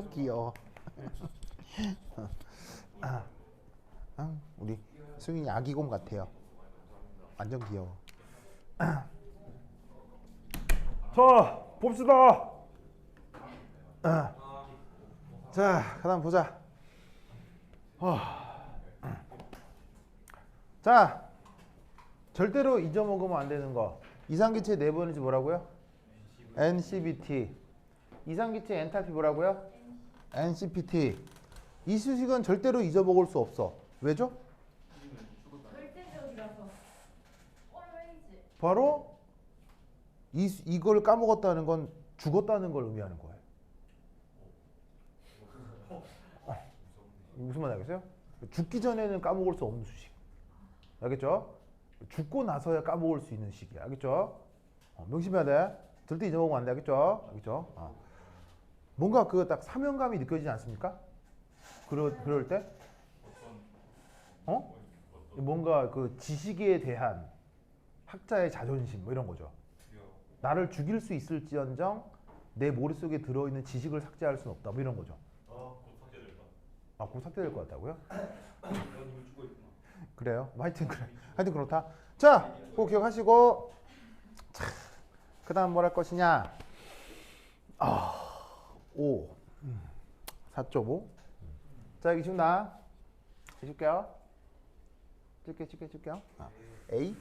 귀여워. 우리 승윤이 아기곰 같아요. 완전 귀여워. 자, 봅시다. 자, 그다음 보자. 자, 절대로 잊어먹으면 안 되는 거. 이상기체 내부에는지 뭐라고요? NCBT. 이상기체 엔탈피 뭐라고요? NCPT. 이 수식은 절대로 잊어먹을 수 없어. 왜죠? 절대적이라서. always. 바로 이걸 까먹었다는 건 죽었다는 걸 의미하는 거예요. 무슨 말 알겠어요? 죽기 전에는 까먹을 수 없는 수식. 알겠죠? 죽고 나서야 까먹을 수 있는 식이야. 알겠죠? 명심해야 돼. 절대 잊어먹으면 안 돼. 알겠죠? 알겠죠? 뭔가 그 딱 사명감이 느껴지지 않습니까? 그럴 때? 뭔가 그 지식에 대한 학자의 자존심 뭐 이런 거죠. 나를 죽일 수 있을지언정 내 머릿속에 들어있는 지식을 삭제할 수는 없다. 뭐 이런 거죠. 곧 삭제될까? 곧 삭제될 것 같다고요? 넌 이미 죽어 있구나. 그래요. 하여튼 그래. 하여튼 그렇다. 자, 꼭 기억하시고. 자, 그다음 뭘 할 것이냐? 5. 4.5. 자, 여기 지금 나 해줄게요. 줄게요. A.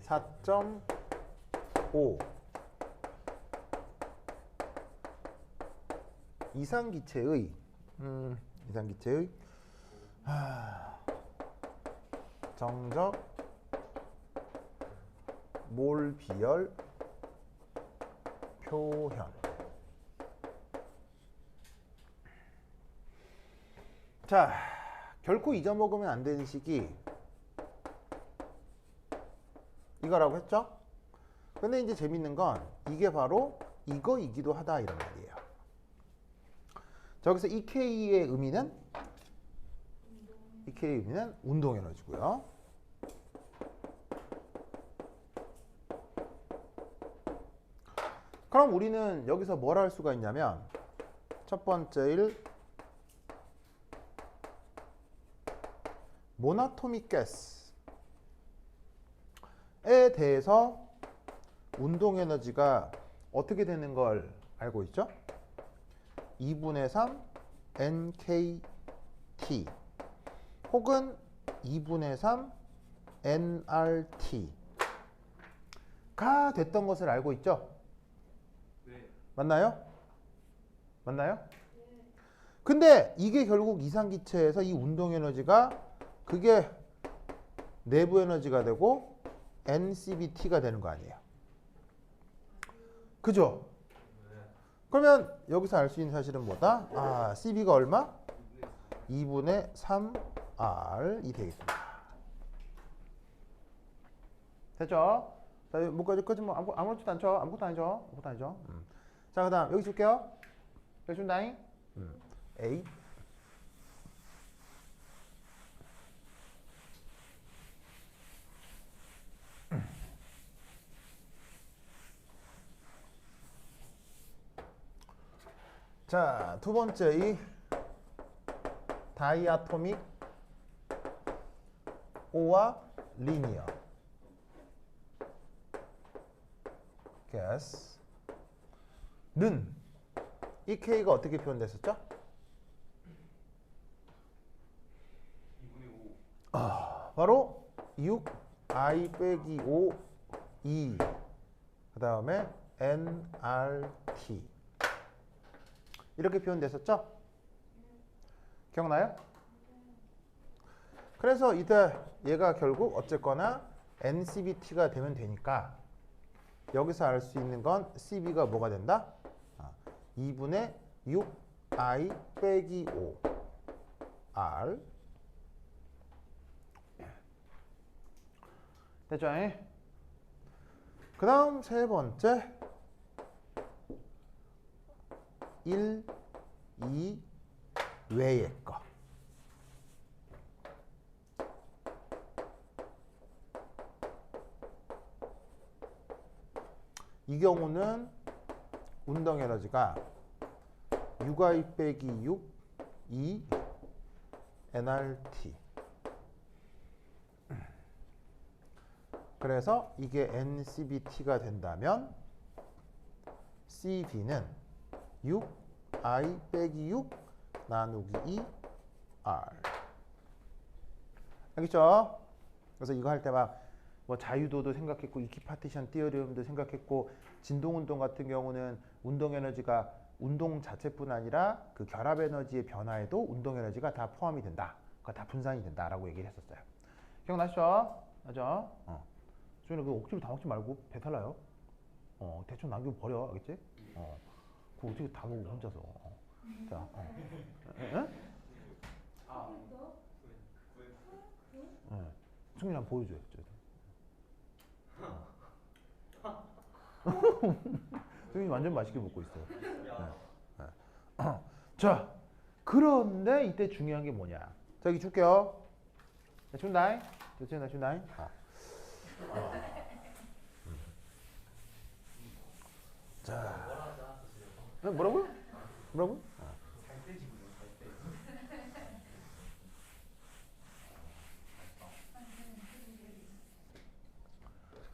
(4.5) 이상기체의 정적 몰 비열 표현. 자, 결코 잊어먹으면 안 되는 식이 이거라고 했죠? 근데 이제 재밌는 건 이게 바로 이거이기도 하다 이런 말이에요. 저기서 EK의 의미는 운동 에너지고요. 그럼 우리는 여기서 뭘 할 수가 있냐면 첫 번째 모노토믹 가스에 대해서 운동 에너지가 어떻게 되는 걸 알고 있죠? 2분의 3 NKT 혹은 2분의 3 NRT가 됐던 것을 알고 있죠? 네. 맞나요? 근데 이게 결국 이상기체에서 이 운동 에너지가 그게 내부 에너지가 되고 NCBT가 되는 거 아니에요? 그죠? 그러면 여기서 알 수 있는 사실은 뭐다? CB가 얼마? 2분의 3R이 되겠습니다. 됐죠? 자, 뭐까지 뭐 아무것도 안 쳐. 아무것도 아니죠. 자, 그 다음 여기 줄게요. 여기 준다잉. A. 자, 두 번째 이 다이아토믹 O와 리니어 가스는 이 K가 어떻게 표현됐었죠? 2분의 5. 바로 6I 빼기 5 E 그 다음에 NRT 이렇게 표현됐었죠? 기억나요? 그래서 이때 얘가 결국 어쨌거나 NCBT가 되면 되니까 여기서 알 수 있는 건 CB가 뭐가 된다? 2분의 6I 빼기 5 R 됐죠? 그 다음 세 번째 1, 2, 외의 거. 이 경우는 운동 에너지가 6i 빼기 6 2 nRT. 그래서 이게 NCBT가 된다면 CB는 6i 빼기 6 나누기 2R. 알겠죠? 그래서 이거 할 때 막 뭐 자유도도 생각했고 이퀴파티션 티어리움도 생각했고 진동운동 같은 경우는 운동 에너지가 운동 자체뿐 아니라 그 결합 에너지의 변화에도 운동 에너지가 다 포함이 된다. 그거 다 분산이 된다라고 얘기를 했었어요. 기억나시죠? 맞아? 저희는 그 억지로 다 먹지 말고 배탈 나요. 대충 남기고 버려. 알겠지? 그거 어떻게 다 먹고 혼자서. 자, 에? 승민이 한번 보여줘요. 승민이 완전 맛있게 먹고 있어요. 자, 그런데 이때 중요한 게 뭐냐? 자, 여기 줄게요. 자, 준다잉. 자, 준다잉. 자, 뭐라고요? 뭐라고?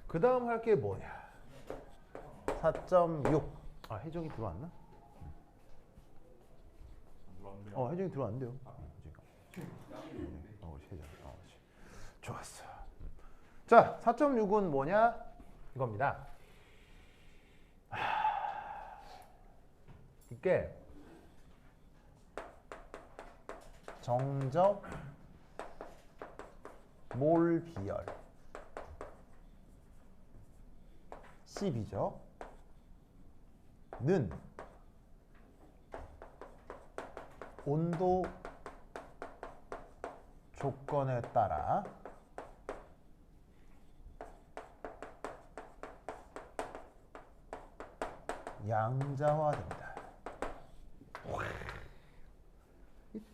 그 다음 할 게 뭐냐? 4.6. 혜정이 들어왔나? 혜정이 들어왔는데요. 혜정. 좋았어. 자, 4.6은 뭐냐? 이겁니다. 이게 정적 몰 비열 CB죠. 는 온도 조건에 따라 양자화된다.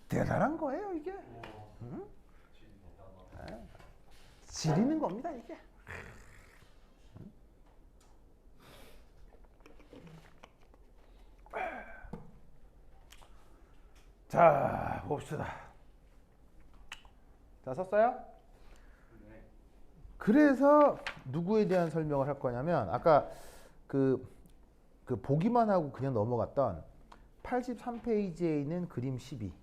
대단한 거예요, 이게. 응? 지리는 겁니다, 이게. 자, 봅시다. 자, 썼어요? 그래서 누구에 대한 설명을 할 거냐면 아까 그 보기만 하고 그냥 넘어갔던 83페이지에 있는 그림 12.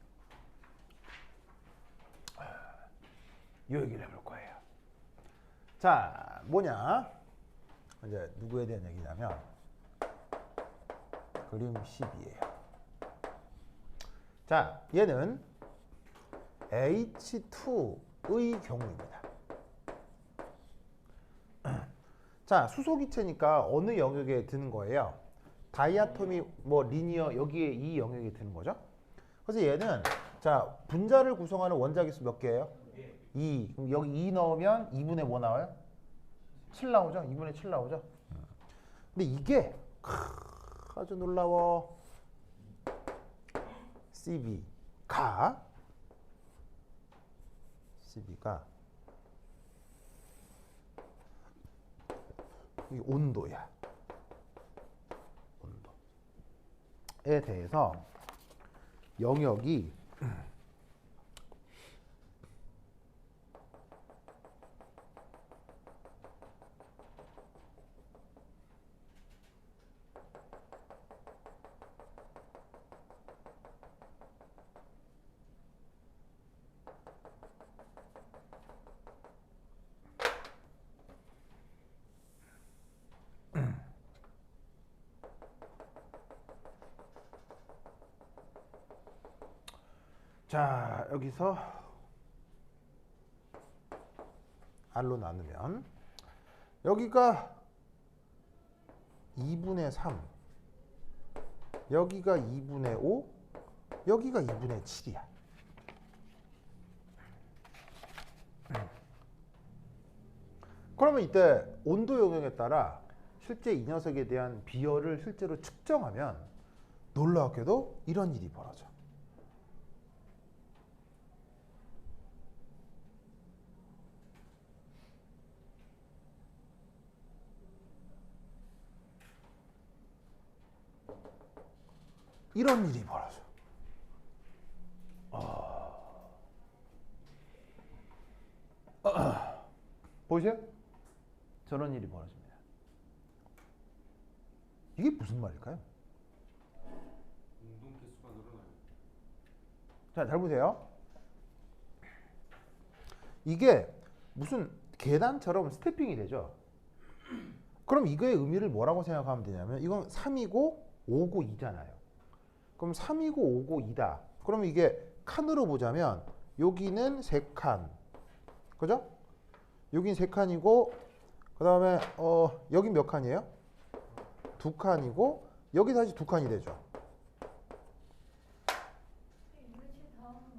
이 얘기를 해볼 거예요. 자, 뭐냐? 이제 누구에 대한 얘기냐면 그림 10이에요. 자, 얘는 H2의 경우입니다. 자, 수소기체니까 어느 영역에 드는 거예요? 다이아토미 뭐 리니어 여기에 이 영역에 드는 거죠. 그래서 얘는 자, 분자를 구성하는 원자기수 몇 개예요? 2. 그럼 여기 2 넣으면 2분의 뭐 나와요? 7 나오죠? 2분의 7 나오죠? 근데 이게 아주 놀라워. CB가 이 온도야. 온도에 대해서 영역이 자, 여기서 R로 나누면 여기가 2분의 3, 여기가 2분의 5, 여기가 2분의 7이야. 그러면 이때 온도 영역에 따라 실제 이 녀석에 대한 비열을 실제로 측정하면 놀랍게도 이런 일이 벌어져. 이런 일이 벌어져. 보이세요? 저런 일이 벌어집니다. 이게 무슨 말일까요? 운동 개수가 늘어나요. 자, 잘 보세요. 이게 무슨 계단처럼 스태핑이 되죠. 그럼 이거의 의미를 뭐라고 생각하면 되냐면 이건 3이고 5고 2잖아요. 그럼 3이고 5고 2다. 그러면 이게 칸으로 보자면 여기는 3칸. 그죠? 여긴 3칸이고 그 다음에 여긴 몇 칸이에요? 2칸이고 여기 다시 2칸이 되죠. 이물질 다음은 어떻게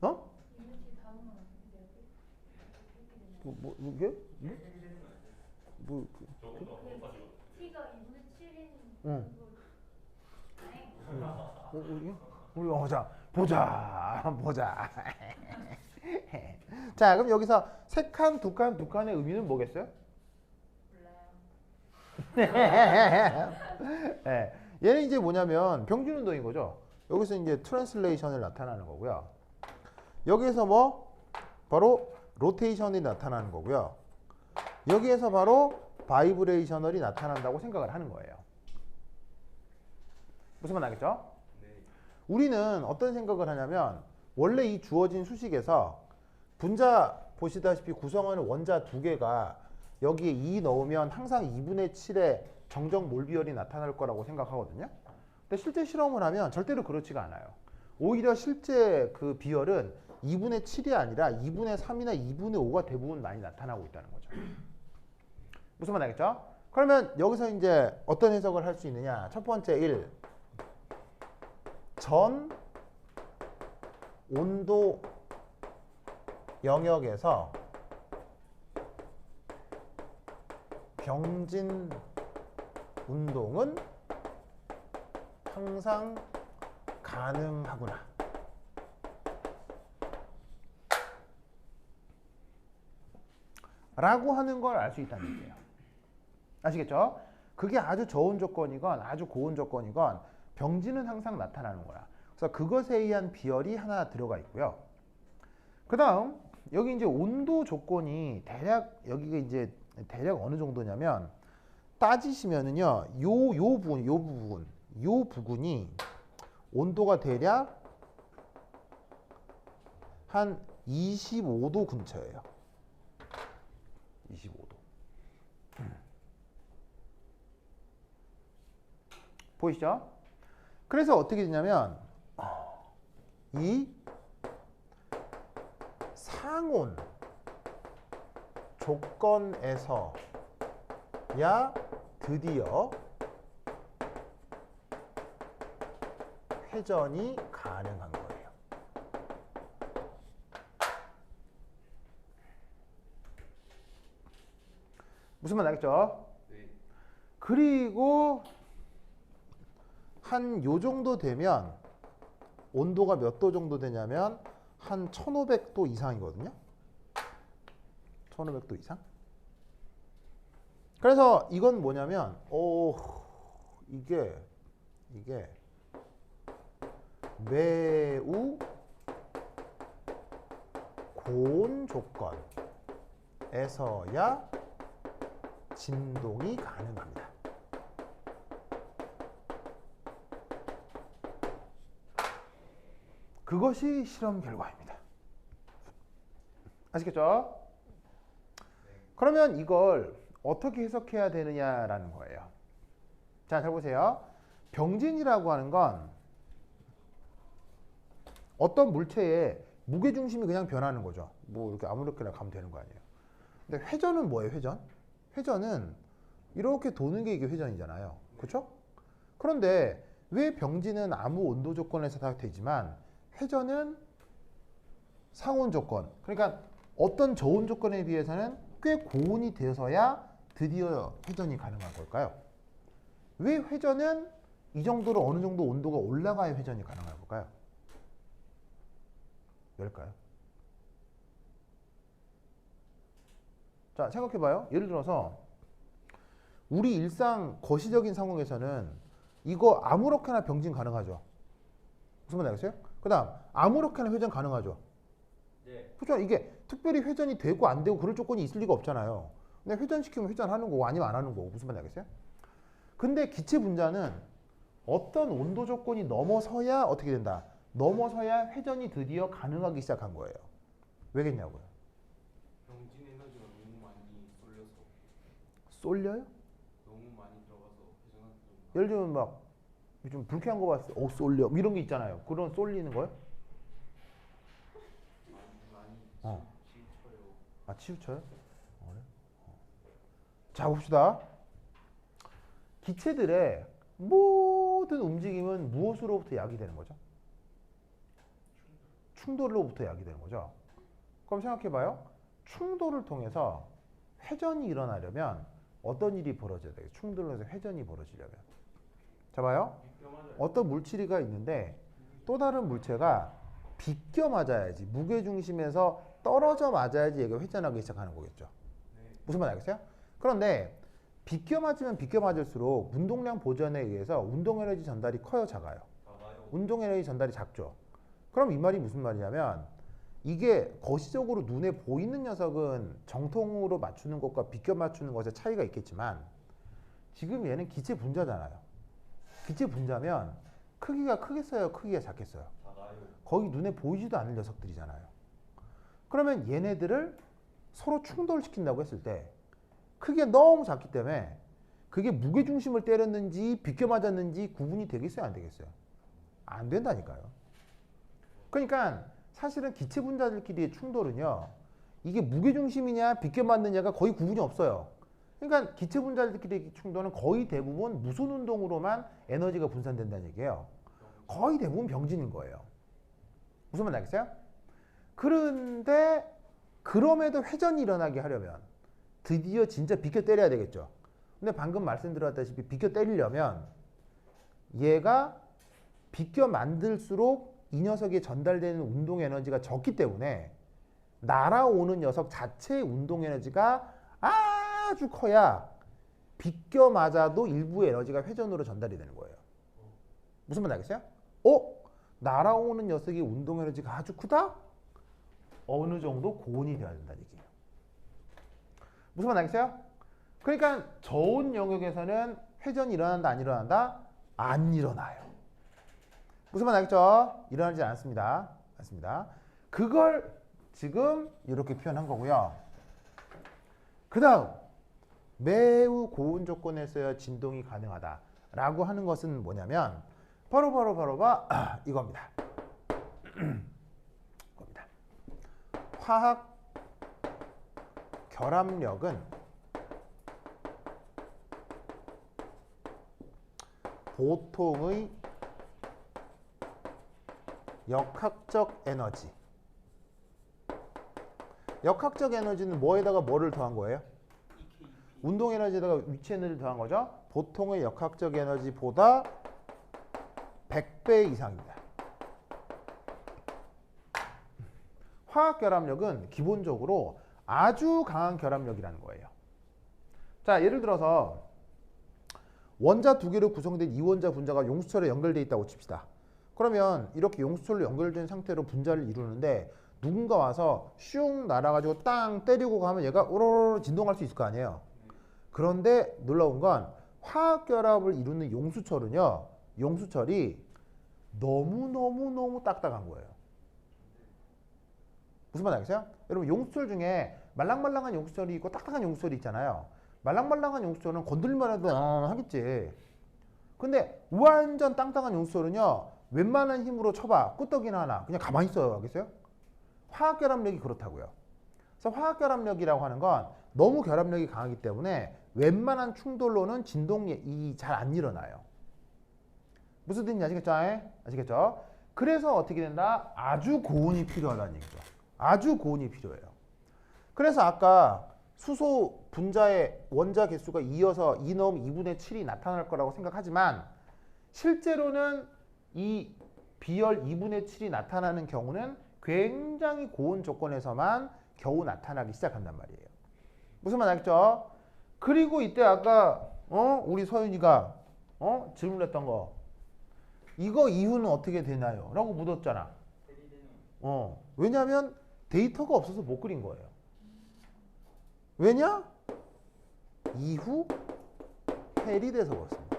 돼요? 어? 이물질 다음은 어떻게 돼요? 이렇게 되나요? 이게? 뭐, 저것도 높아지고. T가 2분의 7인 응. 거. 우리 보자. 자, 그럼 여기서 3칸, 2칸, 2칸의 의미는 뭐겠어요? 몰라요. 네. 얘는 이제 뭐냐면 병준 운동인 거죠. 여기서 이제 트랜슬레이션을 나타나는 거고요. 여기에서 뭐 바로 로테이션이 나타나는 거고요. 여기에서 바로 바이브레이셔널이 나타난다고 생각을 하는 거예요. 무슨 말 알겠죠? 네. 우리는 어떤 생각을 하냐면 원래 이 주어진 수식에서 분자 보시다시피 구성하는 원자 두 개가 여기에 2 넣으면 항상 2분의 7의 정정 몰 비율이 나타날 거라고 생각하거든요. 근데 실제 실험을 하면 절대로 그렇지가 않아요. 오히려 실제 그 비율은 2분의 7이 아니라 2분의 3이나 2분의 5가 대부분 많이 나타나고 있다는 거죠. 무슨 말 알겠죠? 그러면 여기서 이제 어떤 해석을 할 수 있느냐? 첫 번째 1. 전 온도 영역에서 병진 운동은 항상 가능하구나. 라고 하는 걸 알 수 있다는 얘기예요. 아시겠죠? 그게 아주 저온 조건이건 아주 고온 조건이건 병진은 항상 나타나는 거야. 그래서 그것에 의한 비열이 하나 들어가 있고요. 그 다음 여기 이제 온도 조건이 대략 여기가 이제 대략 어느 정도냐면 따지시면은요 요 부분이 온도가 대략 한 25도 근처예요. 25도. 보이시죠? 그래서 어떻게 되냐면 이 상온 조건에서야 드디어 회전이 가능한 거예요. 무슨 말 알겠죠? 네. 그리고 한 요 정도 되면 온도가 몇 도 정도 되냐면 한 1500도 이상이거든요. 1500도 이상. 그래서 이건 뭐냐면 이게 매우 고온 조건에서야 진동이 가능합니다. 그것이 실험 결과입니다. 아시겠죠? 그러면 이걸 어떻게 해석해야 되느냐라는 거예요. 자, 잘 보세요. 병진이라고 하는 건 어떤 물체의 무게중심이 그냥 변하는 거죠. 뭐 이렇게 아무렇게나 가면 되는 거 아니에요. 근데 회전은 뭐예요, 회전? 회전은 이렇게 도는 게 이게 회전이잖아요. 그렇죠? 그런데 왜 병진은 아무 온도 조건에서 다 되지만 회전은 상온 조건, 그러니까 어떤 저온 조건에 비해서는 꽤 고온이 되어서야 드디어 회전이 가능한 걸까요? 왜 회전은 이 정도로 어느 정도 온도가 올라가야 회전이 가능한 걸까요? 왜일까요? 자, 생각해봐요. 예를 들어서 우리 일상 거시적인 상황에서는 이거 아무렇게나 병진 가능하죠. 무슨 말 알겠어요? 그 다음 아무렇게나 회전 가능하죠. 네. 그렇죠. 이게 특별히 회전이 되고 안 되고 그럴 조건이 있을 리가 없잖아요. 근데 회전시키면 회전하는 거고 아니면 안 하는 거고. 무슨 말 알겠어요? 근데 기체 분자는 어떤 온도 조건이 넘어서야 어떻게 된다? 넘어서야 회전이 드디어 가능하기 시작한 거예요. 왜겠냐고요? 병진 에너지가 너무 많이 쏠려서 쏠려요? 너무 많이 들어가서 회전하는 좀 예를 들면 막 좀 불쾌한 거 봤을 때 쏠려 뭐 이런 게 있잖아요. 그런 쏠리는 거요? 많이 어. 치우쳐요. 아 치우쳐요? 그래? 자 봅시다. 기체들의 모든 움직임은 무엇으로부터 야기되는 거죠? 충돌로부터 야기되는 거죠. 그럼 생각해봐요. 충돌을 통해서 회전이 일어나려면 어떤 일이 벌어져야 돼요? 충돌로 해서 회전이 벌어지려면. 자 봐요. 어떤 물체가 있는데 또 다른 물체가 비껴 맞아야지, 무게중심에서 떨어져 맞아야지 얘가 회전하기 시작하는 거겠죠. 무슨 말 알겠어요? 그런데 비껴 맞으면 비껴 맞을수록 운동량 보전에 의해서 운동 에너지 전달이 커요, 작아요? 운동 에너지 전달이 작죠. 그럼 이 말이 무슨 말이냐면 이게 거시적으로 눈에 보이는 녀석은 정통으로 맞추는 것과 비껴 맞추는 것에 차이가 있겠지만 지금 얘는 기체 분자잖아요. 기체 분자면 크기가 크겠어요, 크기가 작겠어요? 거의 눈에 보이지도 않는 녀석들이잖아요. 그러면 얘네들을 서로 충돌시킨다고 했을 때 크기가 너무 작기 때문에 그게 무게중심을 때렸는지 비껴 맞았는지 구분이 되겠어요, 안 되겠어요? 안 된다니까요. 그러니까 사실은 기체 분자들끼리의 충돌은요, 이게 무게중심이냐 비껴 맞느냐가 거의 구분이 없어요. 그러니까 기체 분자들끼리의 충돌은 거의 대부분 무선 운동으로만 에너지가 분산된다는 얘기예요. 거의 대부분 병진인 거예요. 무슨 말 알겠어요? 그런데 그럼에도 회전이 일어나게 하려면 드디어 진짜 비껴 때려야 되겠죠. 근데 방금 말씀드렸다시피 비껴 때리려면 얘가 비껴 만들수록 이 녀석에 전달되는 운동 에너지가 적기 때문에 날아오는 녀석 자체의 운동 에너지가 아주 커야 비껴 맞아도 일부의 에너지가 회전으로 전달이 되는 거예요. 무슨 말 알겠어요? 날아오는 녀석의 운동 에너지가 아주 크다? 어느 정도 고온이 되어야 된다는 얘기예요. 무슨 말 알겠어요? 그러니까 저온 영역에서는 회전이 일어난다, 안 일어난다? 안 일어나요. 무슨 말 알겠죠? 일어나지 않습니다. 맞습니다. 그걸 지금 이렇게 표현한 거고요. 그 다음 매우 고온 조건에서야 진동이 가능하다라고 하는 것은 뭐냐면 바로 이겁니다. 이겁니다. 화학 결합력은 보통의 역학적 에너지. 역학적 에너지는 뭐에다가 뭐를 더한 거예요? 운동 에너지에다가 위치 에너지를 더한 거죠. 보통의 역학적 에너지보다 100배 이상입니다. 화학 결합력은 기본적으로 아주 강한 결합력이라는 거예요. 자, 예를 들어서 원자 두 개로 구성된 이원자 분자가 용수철에 연결되어 있다고 칩시다. 그러면 이렇게 용수철로 연결된 상태로 분자를 이루는데 누군가 와서 슝 날아가지고 땅 때리고 가면 얘가 우르르 진동할 수 있을 거 아니에요. 그런데 놀라운 건 화학 결합을 이루는 용수철은요, 용수철이 너무 딱딱한 거예요. 무슨 말 알겠어요? 여러분 용수철 중에 말랑말랑한 용수철이 있고 딱딱한 용수철이 있잖아요. 말랑말랑한 용수철은 건들만 해도 하겠지. 근데 완전 땅땅한 용수철은요, 웬만한 힘으로 쳐봐 끄떡이나 하나 그냥 가만히 있어요. 알겠어요? 화학 결합력이 그렇다고요. 그래서 화학 결합력이라고 하는 건 너무 결합력이 강하기 때문에 웬만한 충돌로는 진동이 잘 안 일어나요. 무슨 뜻인지 아시겠죠? 아시겠죠? 그래서 어떻게 된다? 아주 고온이 필요하다는 얘기죠. 아주 고온이 필요해요. 그래서 아까 수소 분자의 원자 개수가 2여서 2 넣으면 2분의 7이 나타날 거라고 생각하지만 실제로는 이 비열 2분의 7이 나타나는 경우는 굉장히 고온 조건에서만 겨우 나타나기 시작한단 말이에요. 무슨 말 알겠죠? 그리고 이때 아까 우리 서윤이가 질문했던 거. 이거 이후는 어떻게 되나요? 라고 묻었잖아. 왜냐면 데이터가 없어서 못 그린 거예요. 왜냐? 이후 헬이 돼서 그렇습니다.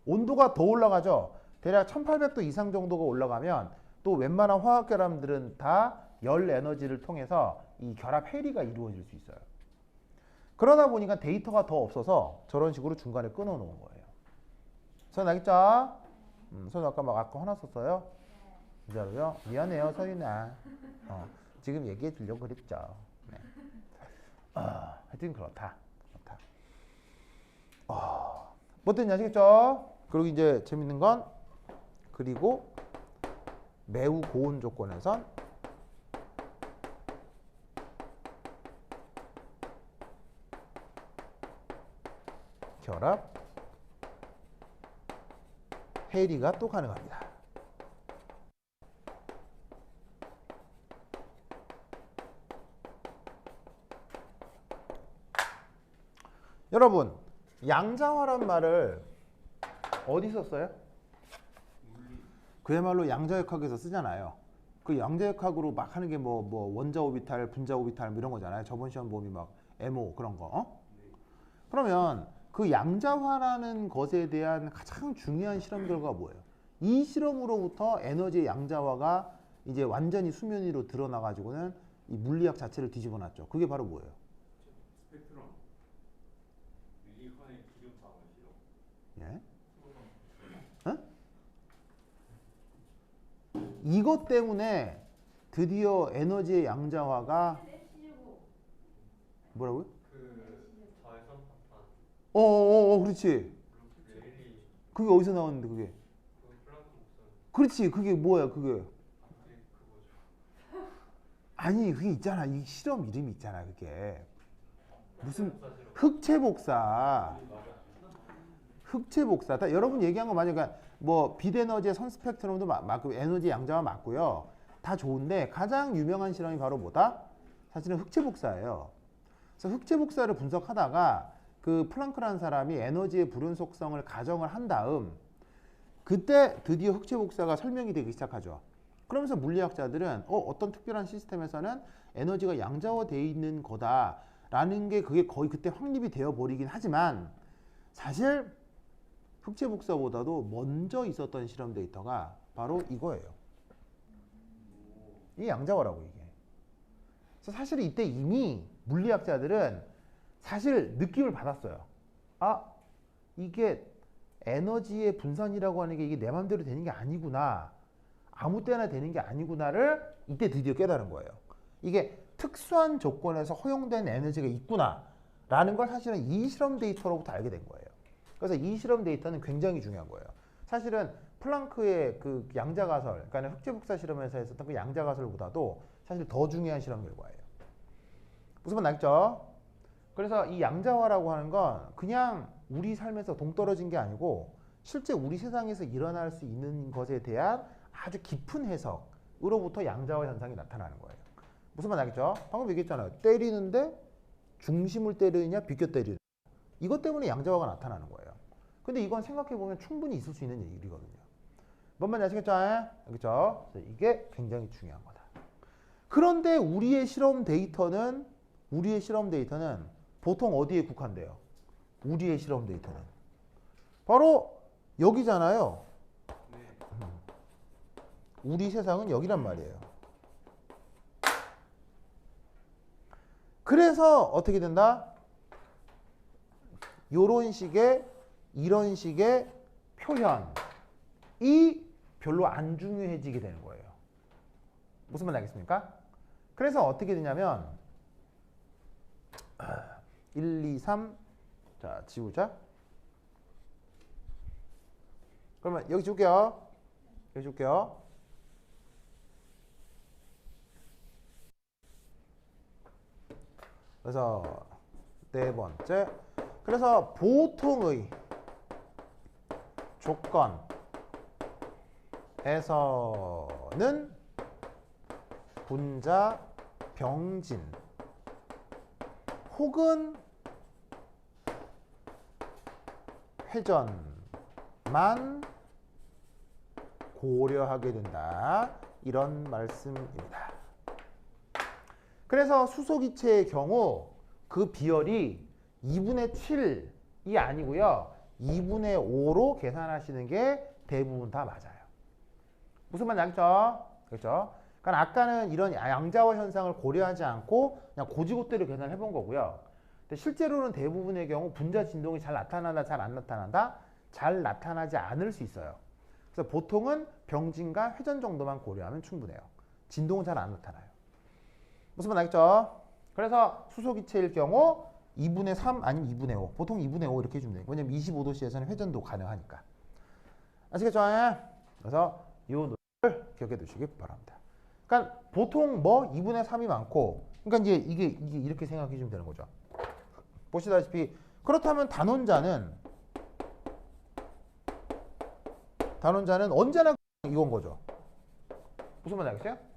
온도가 더 올라가죠. 대략 1800도 이상 정도가 올라가면 또 웬만한 화학 결합들은 다 열 에너지를 통해서 이 결합 해리가 이루어질 수 있어요. 그러다 보니까 데이터가 더 없어서 저런 식으로 중간에 끊어 놓은 거예요. 선 알겠죠? 선 아까 화났었어요? 진짜로요? 미안해요, 서윤아. 지금 얘기해 주려고 그랬죠. 네. 하여튼 그렇다. 뭐 뜻인지 아시겠죠? 그리고 이제 재밌는 건 그리고 매우 고온 조건에선 결합 해리가 또 가능합니다. 여러분, 양자화란 말을 어디 썼어요? 그야말로 양자역학에서 쓰잖아요. 그 양자역학으로 막 하는 게 뭐 원자 오비탈, 분자 오비탈 뭐 이런 거잖아요. 저번 시험 보면 막 MO 그런 거. 그러면 그 양자화라는 것에 대한 가장 중요한 실험 결과가 뭐예요? 이 실험으로부터 에너지의 양자화가 이제 완전히 수면 위로 드러나 가지고는 이 물리학 자체를 뒤집어 놨죠. 그게 바로 뭐예요? 스펙트럼 밀리컨의 기름 방울 실험. 예? 이것 때문에 드디어 에너지의 양자화가 뭐라고요? 그 자외선 파탄. 그렇지. 레일리 그게 어디서 나왔는데 그게? 그 플랑크 목선. 그렇지. 그게 뭐야 그게? 그게 그거죠. 아니 그게 있잖아. 이 실험 이름이 있잖아. 그게 무슨 사실은 흑체복사. 흑체복사. 다 여러분 얘기한 거 맞아요. 그러니까 뭐 빛에너지의 선 스펙트럼도 맞고 에너지 양자화 맞고요. 다 좋은데 가장 유명한 실험이 바로 뭐다? 사실은 흑체복사예요. 그래서 흑체복사를 분석하다가 그 플랑크라는 사람이 에너지의 불연 속성을 가정을 한 다음 그때 드디어 흑체복사가 설명이 되기 시작하죠. 그러면서 물리학자들은 어떤 특별한 시스템에서는 에너지가 양자화되어 있는 거다라는 게 그게 거의 그때 확립이 되어 버리긴 하지만 사실 흑체복사보다도 먼저 있었던 실험 데이터가 바로 이거예요. 이게 양자화라고 이게. 그래서 사실 이때 이미 물리학자들은 사실 느낌을 받았어요. 이게 에너지의 분산이라고 하는 게 이게 내 맘대로 되는 게 아니구나. 아무 때나 되는 게 아니구나를 이때 드디어 깨달은 거예요. 이게 특수한 조건에서 허용된 에너지가 있구나 라는 걸 사실은 이 실험 데이터로부터 알게 된 거예요. 그래서 이 실험 데이터는 굉장히 중요한 거예요. 사실은 플랑크의 그 양자가설, 그러니까 흑체복사 실험에서 했었던 그 양자가설보다도 사실 더 중요한 실험 결과예요. 무슨 말 나겠죠? 그래서 이 양자화라고 하는 건 그냥 우리 삶에서 동떨어진 게 아니고 실제 우리 세상에서 일어날 수 있는 것에 대한 아주 깊은 해석으로부터 양자화 현상이 나타나는 거예요. 무슨 말 나겠죠? 방금 얘기했잖아요. 때리는데 중심을 때리느냐 비껴 때리느냐. 이것 때문에 양자화가 나타나는 거예요. 근데 이건 생각해보면 충분히 있을 수 있는 일이거든요. 뭔 말인지 아시겠죠? 알겠죠? 이게 굉장히 중요한 거다. 그런데 우리의 실험 데이터는 보통 어디에 국한돼요? 우리의 실험 데이터는 바로 여기잖아요. 우리 세상은 여기란 말이에요. 그래서 어떻게 된다? 이런 식의 표현이 별로 안 중요해지게 되는 거예요. 무슨 말 알겠습니까? 그래서 어떻게 되냐면 1, 2, 3 자, 지우자. 그러면 여기 줄게요. 그래서 네 번째. 그래서 보통의 조건에서는 분자 병진 혹은 회전만 고려하게 된다. 이런 말씀입니다. 그래서 수소기체의 경우 그 비열이 2분의 7이 아니고요. 2분의 5로 계산하시는 게 대부분 다 맞아요. 무슨 말인지 알겠죠? 그렇죠? 그러니까 아까는 이런 양자화 현상을 고려하지 않고 그냥 고지고대로 계산을 해본 거고요. 근데 실제로는 대부분의 경우 분자 진동이 잘 나타난다, 잘 안 나타난다, 잘 나타나지 않을 수 있어요. 그래서 보통은 병진과 회전 정도만 고려하면 충분해요. 진동은 잘 안 나타나요. 무슨 말 알겠죠? 그래서 수소기체일 경우 2분의 3 아니면 2분의 5. 보통 2분의 5 이렇게 해주면 돼요. 왜냐면 25도씨에서는 회전도 가능하니까. 아시겠죠? 그래서 이 노래를 기억해 두시기 바랍니다. 그러니까 보통 뭐 2분의 3이 많고, 그러니까 이제 이게 이렇게 생각해 주면 되는 거죠. 보시다시피 그렇다면 단원자는 언제나 이건 거죠. 무슨 말인지 알겠어요?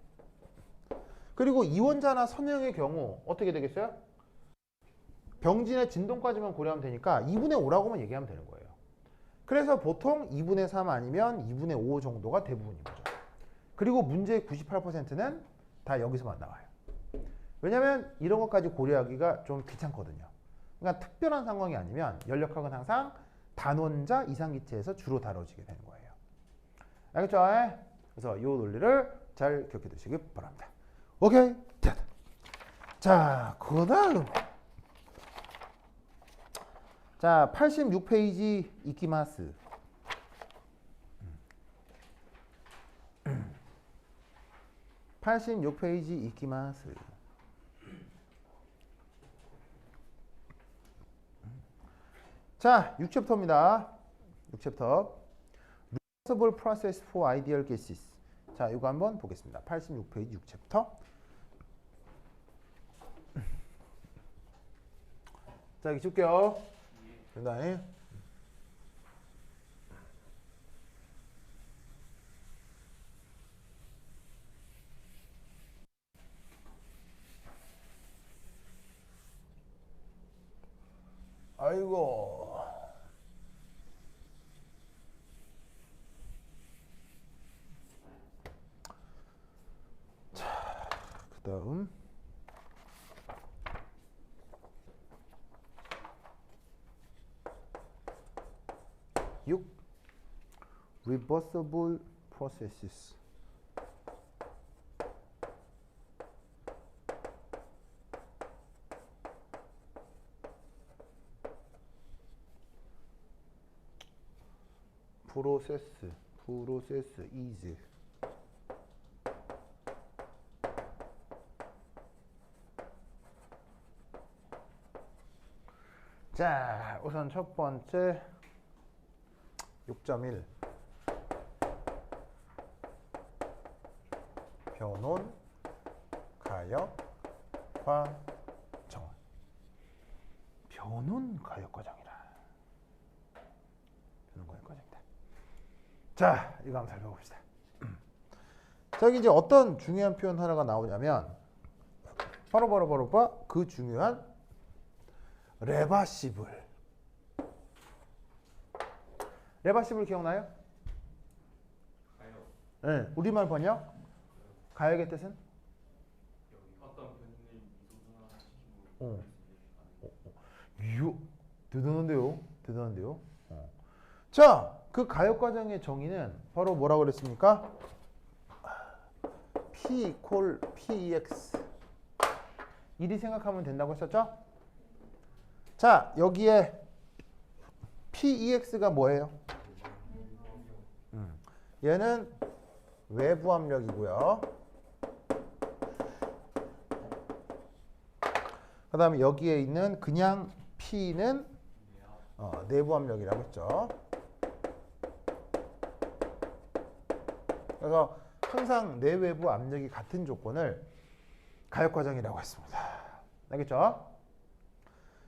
그리고 이원자나 선형의 경우 어떻게 되겠어요? 병진의 진동까지만 고려하면 되니까 2분의 5라고만 얘기하면 되는 거예요. 그래서 보통 2분의 3 아니면 2분의 5 정도가 대부분인 거죠. 그리고 문제의 98%는 다 여기서만 나와요. 왜냐하면 이런 것까지 고려하기가 좀 귀찮거든요. 그러니까 특별한 상황이 아니면 연력학은 항상 단원자 이상기체에서 주로 다뤄지게 되는 거예요. 알겠죠? 그래서 이 논리를 잘 기억해 두시기 바랍니다. 오케이? 됐다. 자, 그 다음. 자, 86페이지 이키마스. 86페이지 이키마스. 자, 6챕터입니다. 6챕터. Reversible process for ideal gases. 자, 이거 한번 보겠습니다. 86페이지 6챕터. 자, 여기 줄게요. 된다니? 아이고. 자, 그 다음. Reversible processes. process is 자, 우선 첫 번째 6.1 변온, 가역, 과정. 변온 가역 과정이라. 변온 가역 과정이다. 자, 이거 한번 살펴봅시다. 자, 여기 이제 어떤 중요한 표현 하나가 나오냐면 바로 그 중요한 레버시블. 레버시블 기억나요? 가요. 네, 우리말 번역. 가역의 뜻은? 여기 어떤 변을 미소분화시키고 대단한데요. 자, 그 가역 과정의 정의는 바로 뭐라고 그랬습니까? P 콜 PEX. 이리 생각하면 된다고 했었죠? 자, 여기에 PEX가 뭐예요? 얘는 외부 압력이고요. 그 다음에 여기에 있는 그냥 P는 내부 압력이라고 했죠. 그래서 항상 내외부 압력이 같은 조건을 가역 과정이라고 했습니다. 알겠죠?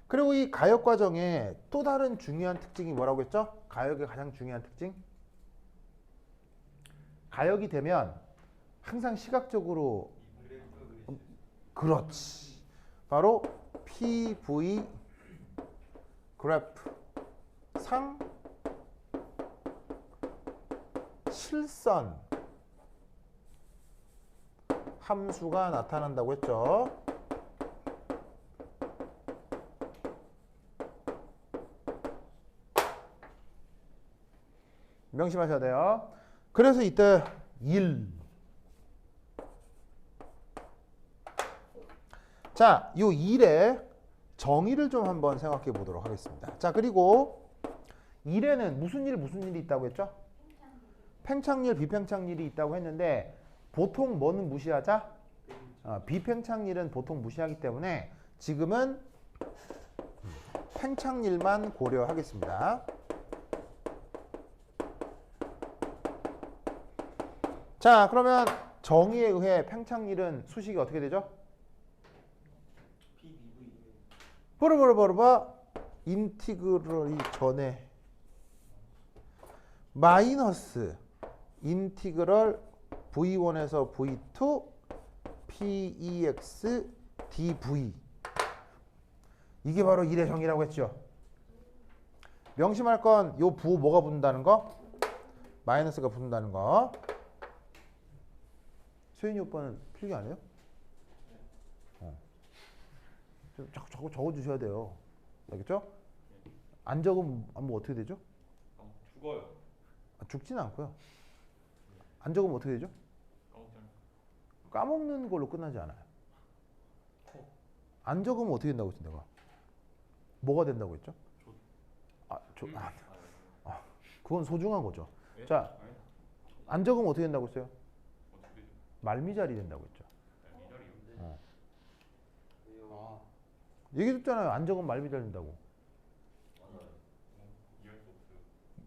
그리고 이 가역 과정의 또 다른 중요한 특징이 뭐라고 했죠? 가역의 가장 중요한 특징? 가역이 되면 항상 시각적으로 그렇지. 바로 PV 그래프 상 실선 함수가 나타난다고 했죠. 명심하셔야 돼요. 그래서 이때 1. 자, 요 1의 정의를 좀 한번 생각해 보도록 하겠습니다. 자, 그리고 1에는 무슨 일이 있다고 했죠? 팽창일, 비팽창일이 있다고 했는데 보통 뭐는 무시하자? 비팽창일은 보통 무시하기 때문에 지금은 팽창일만 고려하겠습니다. 자, 그러면 정의에 의해 팽창일은 수식이 어떻게 되죠? 버르버르버르바 인티그럴이 전에 마이너스 인티그럴 v1에서 v2 pex dv 이게 바로 1의 정의라고 했죠. 명심할 건 요 부호 뭐가 붙는다는 거? 마이너스가 붙는다는 거. 소연이 오빠는 필기 안 해요? 자꾸 적어주셔야 돼요. 알겠죠? 안 적으면 뭐 어떻게 되죠? 죽어요. 죽지는 않고요. 안 적으면 어떻게 되죠? 까먹는 걸로 끝나지 않아요. 안 적으면 어떻게 된다고 했지 내가? 뭐가 된다고 했죠? 그건 소중한 거죠. 자, 안 적으면 어떻게 된다고 했어요? 말미잘이 된다고 했죠. 얘기했잖아요. 안 적으면 말미잘 된다고.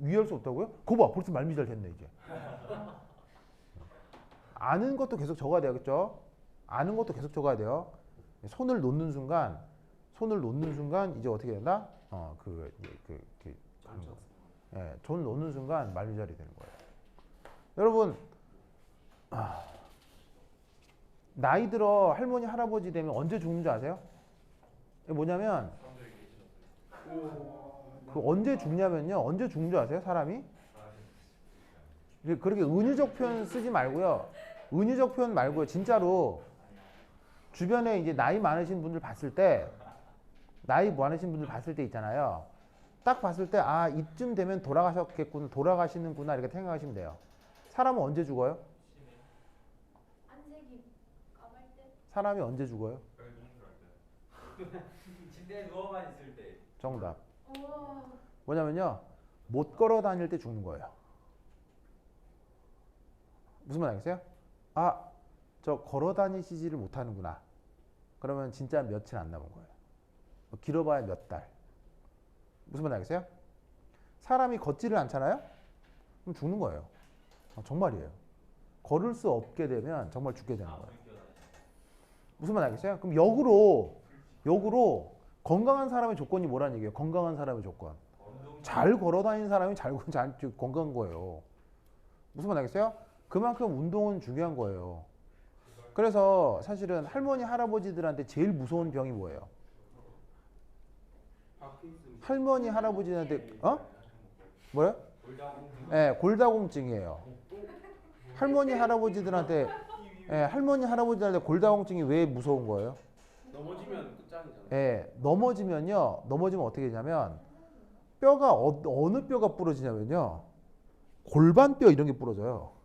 이해할 수 없다고요? 그거 봐. 벌써 말미잘 됐네 이제. 아는 것도 계속 적어야 되겠죠? 아는 것도 계속 적어야 돼요. 손을 놓는 순간 이제 어떻게 된다? 손을 놓는 순간 말미잘이 되는 거예요. 여러분, 나이 들어 할머니 할아버지 되면 언제 죽는 줄 아세요? 이게 뭐냐면 그 언제 죽냐면요. 언제 죽는 줄 아세요? 사람이? 그렇게 은유적 표현 쓰지 말고요. 은유적 표현 말고요. 진짜로 주변에 이제 나이 많으신 분들 봤을 때 있잖아요. 딱 봤을 때 아, 이쯤 되면 돌아가시는구나 이렇게 생각하시면 돼요. 사람은 언제 죽어요? 안색이 까말 때? 사람이 언제 죽어요? 침대에 누워만 있을 때. 정답. 우와. 뭐냐면요. 못 걸어 다닐 때 죽는 거예요. 무슨 말 알겠어요? 아, 저 걸어 다니시지를 못하는구나. 그러면 진짜 며칠 안 남은 거예요. 길어봐야 몇 달. 무슨 말 알겠어요? 사람이 걷지를 않잖아요? 그럼 죽는 거예요. 정말이에요. 걸을 수 없게 되면 정말 죽게 되는 거예요. 무슨 말 알겠어요? 그럼 역으로 건강한 사람의 조건이 뭐라는 얘기예요? 건강한 사람의 조건. 잘 걸어 다니는 사람이 잘 건강한 거예요. 무슨 말 알겠어요? 그만큼 운동은 중요한 거예요. 그래서 사실은 할머니 할아버지들한테 제일 무서운 병이 뭐예요? 할머니 할아버지한테 뭐요? 네, 골다공증이에요. 할머니 할아버지들한테 골다공증이 왜 무서운 거예요? 넘어지면 끝장이잖아요. 네, 넘어지면 어떻게 되냐면 뼈가 어느 뼈가 부러지냐면요. 골반뼈 이런 게 부러져요.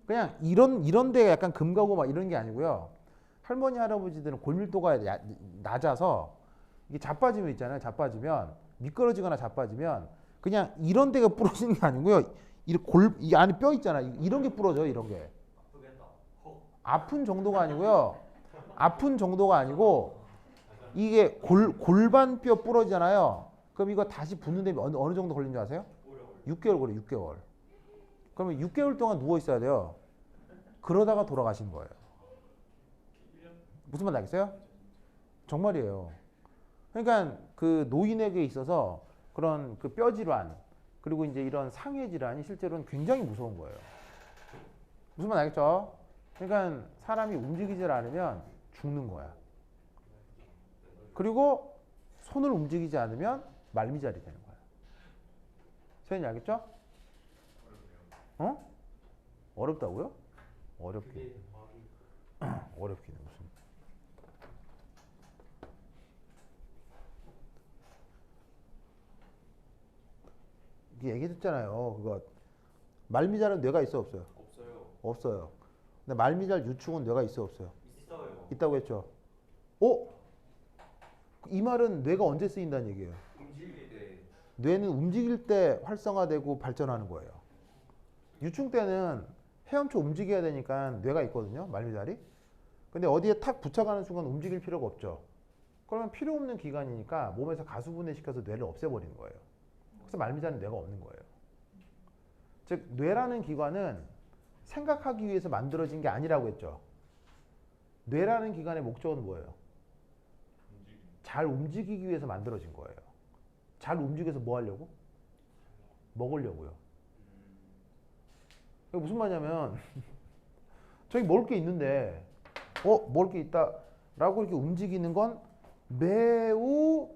그냥 이런 데가 약간 금 가고 막 이런 게 아니고요. 할머니 할아버지들은 골밀도가 낮아서 이게 자빠지면 있잖아요. 미끄러지거나 자빠지면 그냥 이런 데가 부러지는 게 아니고요. 이 안에 뼈 있잖아요. 이런 게 부러져요. 이런 게. 아픈 정도가 아니고 이게 골반뼈 부러지잖아요. 그럼 이거 다시 붙는 데 어느 정도 걸린 줄 아세요? 6개월 걸려요. 6개월. 그러면 6개월 동안 누워 있어야 돼요. 그러다가 돌아가신 거예요. 무슨 말 알겠어요? 정말이에요. 그러니까 그 노인에게 있어서 그런 그 뼈 질환 그리고 이제 이런 상해 질환이 실제로는 굉장히 무서운 거예요. 무슨 말 알겠죠? 그러니까 사람이 움직이질 않으면 죽는 거야. 그리고 손을 움직이지 않으면 말미잘이 되는 거야. 소연이 알겠죠? 어렵다고요? 어렵게. 그게 과학이 어렵기는 무슨. 이게 얘기했잖아요. 그거 말미잘은 뇌가 있어 없어요? 없어요. 없어요. 근데 말미잘 유충은 뇌가 있어 없어요? 있어요. 있다고 했죠. 어? 이 말은 뇌가 언제 쓰인다는 얘기예요? 움직일 때 뇌는 움직일 때 활성화되고 발전하는 거예요. 유충 때는 헤엄쳐 움직여야 되니까 뇌가 있거든요. 말미잘이. 근데 어디에 탁 붙여가는 순간 움직일 필요가 없죠. 그러면 필요 없는 기관이니까 몸에서 가수분해시켜서 뇌를 없애버리는 거예요. 그래서 말미잘은 뇌가 없는 거예요. 즉 뇌라는 기관은 생각하기 위해서 만들어진 게 아니라고 했죠. 뇌라는 기관의 목적은 뭐예요? 잘 움직이기 위해서 만들어진 거예요. 잘 움직여서 뭐 하려고? 먹으려고요. 이게 무슨 말이냐면 저기 먹을 게 있는데 먹을 게 있다라고 이렇게 움직이는 건 매우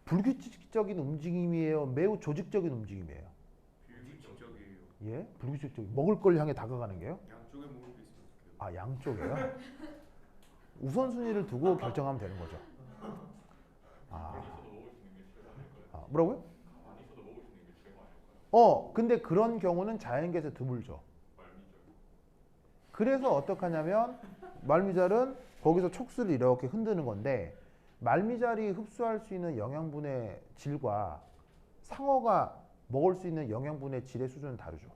불규칙적인 움직임이에요. 매우 조직적인 움직임이에요. 불규칙적이에요. 예? 불규칙적인 먹을 걸 향해 다가가는 게요? 양쪽에 먹을 게 있으면 어떡해요? 아, 양쪽에요? 우선순위를 두고 결정하면 되는 거죠. 뭐라고요? 근데 그런 경우는 자연계에서 드물죠. 그래서 어떡하냐면 말미잘은 거기서 촉수를 이렇게 흔드는 건데 말미잘이 흡수할 수 있는 영양분의 질과 상어가 먹을 수 있는 영양분의 질의 수준은 다르죠.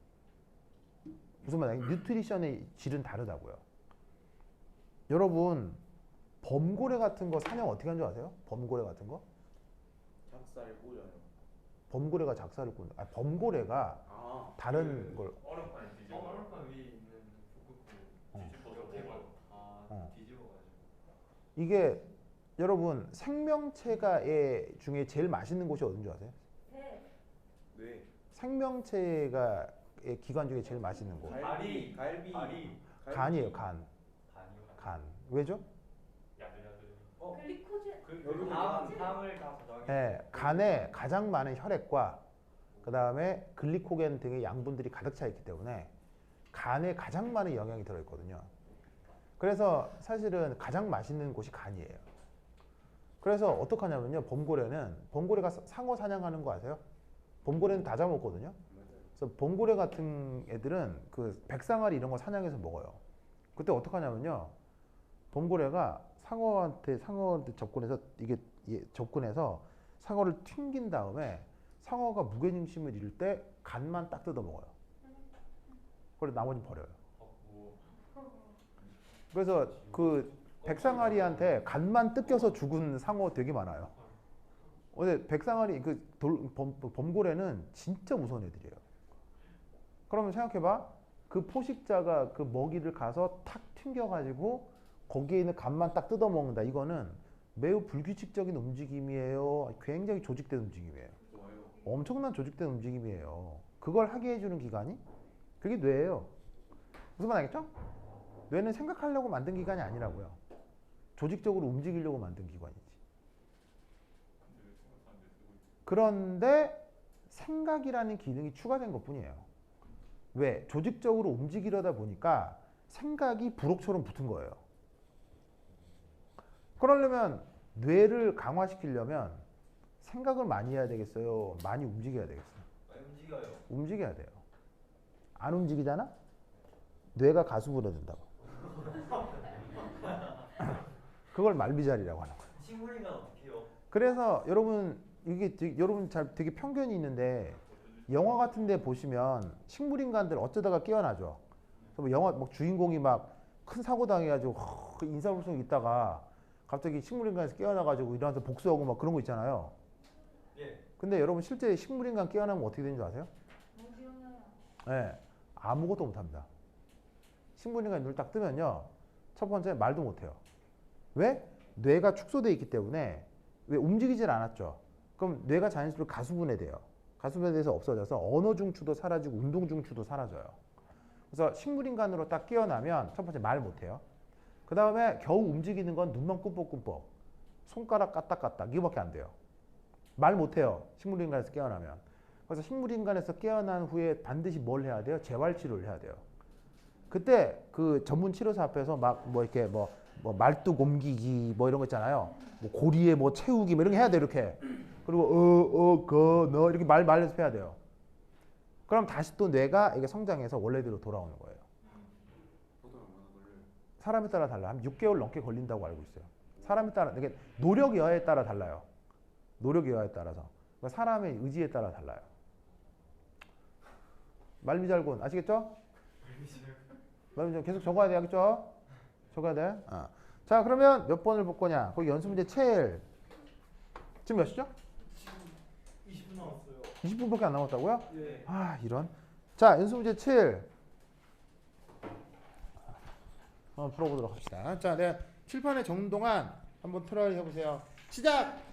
무슨 말이야? 뉴트리션의 질은 다르다고요. 여러분 범고래 같은 거 사냥 어떻게 하는 줄 아세요? 범고래 같은 거? 작살 꽂아요. 범고래가 작사를 꾸는. 범고래가 다른 걸. 얼음판에 뒤집어. 얼음판 위에 있는 북극고 뒤집어서 먹어요. 뒤집어가지고. 이게 여러분 생명체가 중에 제일 맛있는 곳이 어딘 줄 아세요? 네. 생명체가 기관 중에 제일 맛있는 곳. 갈비. 간이에요, 간. 간. 왜죠? 글리코젠. 당을 다 저장해. 네, 간에 가장 많은 혈액과 그 다음에 글리코겐 등의 양분들이 가득 차 있기 때문에 간에 가장 많은 영양이 들어있거든요. 그래서 사실은 가장 맛있는 곳이 간이에요. 그래서 어떡하냐면요. 범고래가 상어 사냥하는 거 아세요? 범고래는 다 잡아먹거든요. 그래서 범고래 같은 애들은 그 백상아리 이런 거 사냥해서 먹어요. 그때 어떡하냐면요. 범고래가 상어한테 접근해서 접근해서 상어를 튕긴 다음에 상어가 무게중심을 잃을 때 간만 딱 뜯어 먹어요. 그리고 나머지는 버려요. 그래서 그 백상아리한테 간만 뜯겨서 죽은 상어 되게 많아요. 근데 백상아리 범고래는 진짜 무서운 애들이에요. 그러면 생각해봐. 그 포식자가 그 먹이를 가서 탁 튕겨가지고 거기에 있는 간만 딱 뜯어 먹는다. 이거는 매우 불규칙적인 움직임이에요. 굉장히 조직된 움직임이에요. 엄청난 조직된 움직임이에요. 그걸 하게 해주는 기관이 그게 뇌예요. 무슨 말 알겠죠? 뇌는 생각하려고 만든 기관이 아니라고요. 조직적으로 움직이려고 만든 기관이지. 그런데 생각이라는 기능이 추가된 것뿐이에요. 왜? 조직적으로 움직이려다 보니까 생각이 부록처럼 붙은 거예요. 그러려면 뇌를 강화시키려면 생각을 많이 해야 되겠어요? 많이 움직여야 되겠어요? 움직여요. 움직여야 돼요. 안 움직이잖아? 뇌가 가수분해된다고. 그걸 말미잘이라고 하는 거예요. 식물인간 어떻게 해요? 그래서 여러분 여러분 되게 편견이 있는데 영화 같은 데 보시면 식물인간들 어쩌다가 깨어나죠. 그래서 뭐 영화 막 주인공이 막 큰 사고 당해가지고 인사불성 있다가 갑자기 식물인간에서 깨어나가지고 일어나서 복수하고 막 그런 거 있잖아요. 예. 근데 여러분 실제 식물인간 깨어나면 어떻게 되는 줄 아세요? 네, 아무것도 못합니다. 식물인간 눈을 딱 뜨면요. 첫 번째 말도 못해요. 왜? 뇌가 축소되어 있기 때문에 왜 움직이질 않았죠. 그럼 뇌가 자연스럽게 가수분해돼요. 가수분해돼서 없어져서 언어 중추도 사라지고 운동 중추도 사라져요. 그래서 식물인간으로 딱 깨어나면 첫 번째 말 못해요. 그 다음에 겨우 움직이는 건 눈만 꿈뻑꿈뻑, 손가락 까딱까딱 이거밖에 안 돼요. 말 못해요. 식물인간에서 깨어나면. 그래서 식물인간에서 깨어난 후에 반드시 뭘 해야 돼요? 재활치료를 해야 돼요. 그때 그 전문 치료사 앞에서 막 뭐 이렇게 뭐 말뚝 옮기기 뭐 이런 거 있잖아요. 뭐 고리에 뭐 채우기 뭐 이런 거 해야 돼 이렇게. 그리고 너 이렇게 말 연습해야 돼요. 그럼 다시 또 뇌가 이게 성장해서 원래대로 돌아오는 거예요. 사람에 따라 달라. 한 6개월 넘게 걸린다고 알고 있어요. 사람에 따라 이게 노력 여하에 따라 달라요. 노력 여하에 따라서. 그러니까 사람의 의지에 따라 달라요. 말미잘군 아시겠죠? 말미잘 계속 적어야 돼, 알겠죠? 적어야 돼. 자, 그러면 몇 번을 볼 거냐? 거기 연습 문제 7. 지금 몇 시죠? 20분 남았어요. 20분밖에 안 남았다고요? 네. 아, 이런. 자, 연습 문제 7. 한번 풀어보도록 합시다. 자, 내가 칠판에 적는 동안 한번 트라이 해보세요. 시작!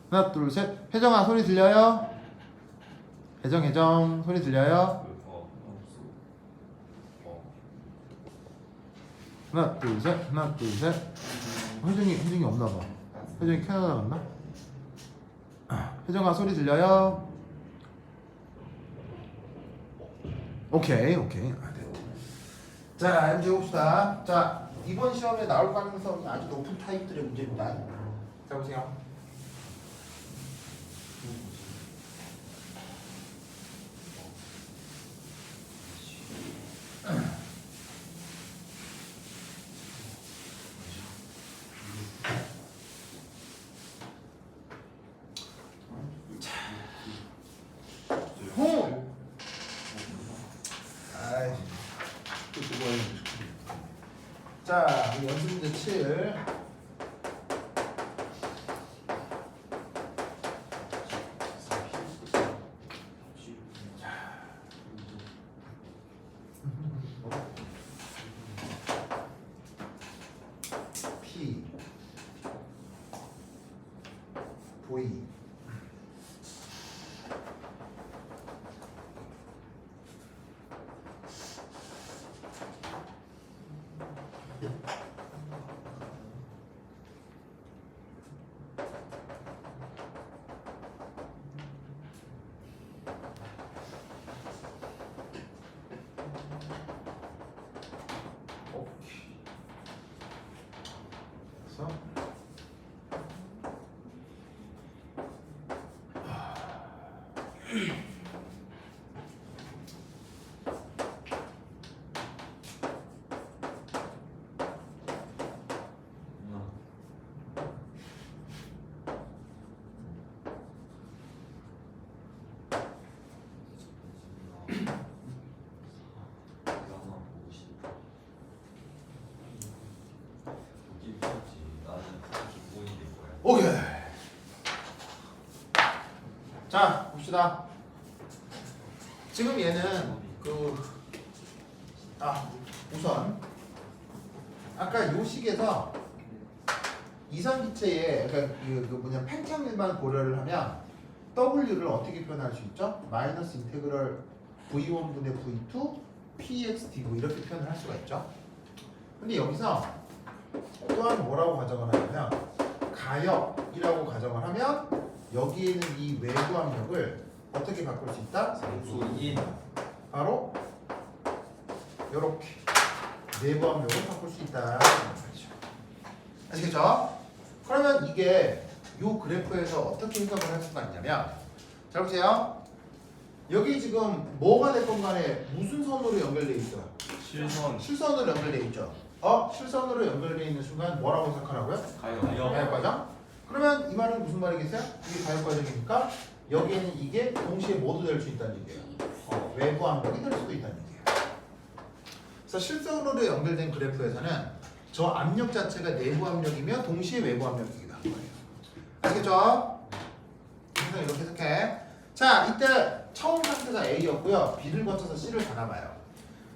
하나, 둘, 셋. 혜정아, 소리 들려요? 혜정, 소리 들려요? 하나, 둘, 셋. 하나, 둘, 셋. 혜정이 없나 봐. 혜정이 캐나다 갔나? 혜정아, 소리 들려요? 오케이. 자, 이제 봅시다. 자, 이번 시험에 나올 가능성이 아주 높은 타입들의 문제입니다. 자, 보세요. 자, 연습 문제 7. P V 그래서 오케이. 자, 봅시다. 지금 얘는 우선 아까 요 식에서 이상기체의 그러니까 팽창률만 고려를 하면 W를 어떻게 표현할 수 있죠? 마이너스 인테그럴 V1분의 V2 PXDV 이렇게 표현을 할 수가 있죠. 근데 여기서 또한 뭐라고 가정을 하냐면 가역이라고 가정을 하면 여기에는 이 외부 압력을 어떻게 바꿀 수 있다? 바로 이렇게 내부 압력을 바꿀 수 있다. 아시겠죠? 그러면 이게 이 그래프에서 어떻게 해석을 할 수가 있냐면 자 보세요. 여기 지금 뭐가 됐건 간에 무슨 선으로 연결되어 있어요? 실선으로 연결되어 있죠. 실선으로 연결되어 있는 순간 뭐라고 생각하라고요? 가역 과정? 그러면 이 말은 무슨 말이겠어요? 이게 가역 과정이니까 여기에는 이게 동시에 모두 될 수 있다는 얘기예요. 외부 압력이 될 수도 있다는 얘기예요. 그래서 실선으로 연결된 그래프에서는 저 압력 자체가 내부 압력이며 동시에 외부 압력이기도 한 거예요. 아시겠죠? 그래서 이렇게 해석해. 자, 이때 처음 상태가 A였고요. B를 거쳐서 C를 가나 봐요.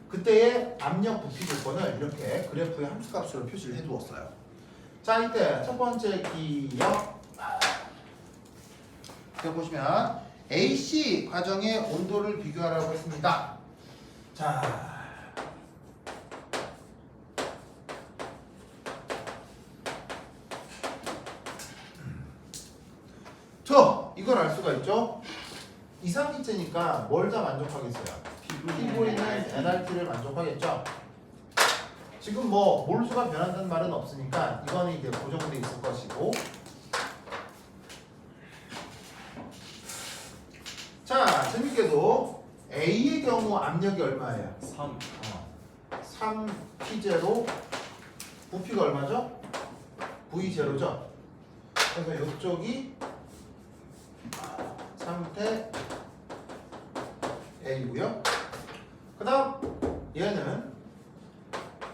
그때의 압력 부피 조건을 이렇게 그래프의 함수값으로 표시를 해두었어요. 자, 이때 첫 번째 기억. 여기 보시면 AC 과정의 온도를 비교하라고 했습니다. 자, 이걸 알 수가 있죠. 이상기체니까 뭘 다 만족하겠어요? P분의 NRT를 만족하겠죠. 지금 뭐 몰수가 변한다는 말은 없으니까 이거는 이제 고정돼 있을 것이고. 자, 재밌게도 A의 경우 압력이 얼마예요? 3P0 부피가 얼마죠? V0죠. 그래서 이쪽이 상태 A고요. 그 다음 얘는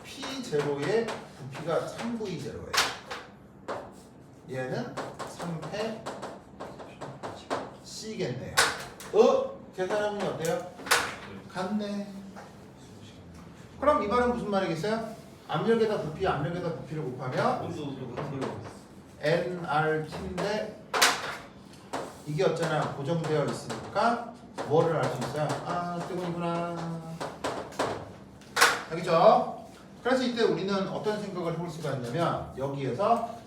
P0의 부피가 3V0예요. 얘는 상태 C겠네요. 계산하면 어때요? 같네. 그럼 이 말은 무슨 말이겠어요? 압력에다 부피, 압력에다 부피를 곱하면 NRT인데 이게 어쩌나 고정되어 있으니까 뭐를 알 수 있어요? 아, 뜨거이구나. 알겠죠? 그래서 이때 우리는 어떤 생각을 해볼 수가 있냐면 여기에서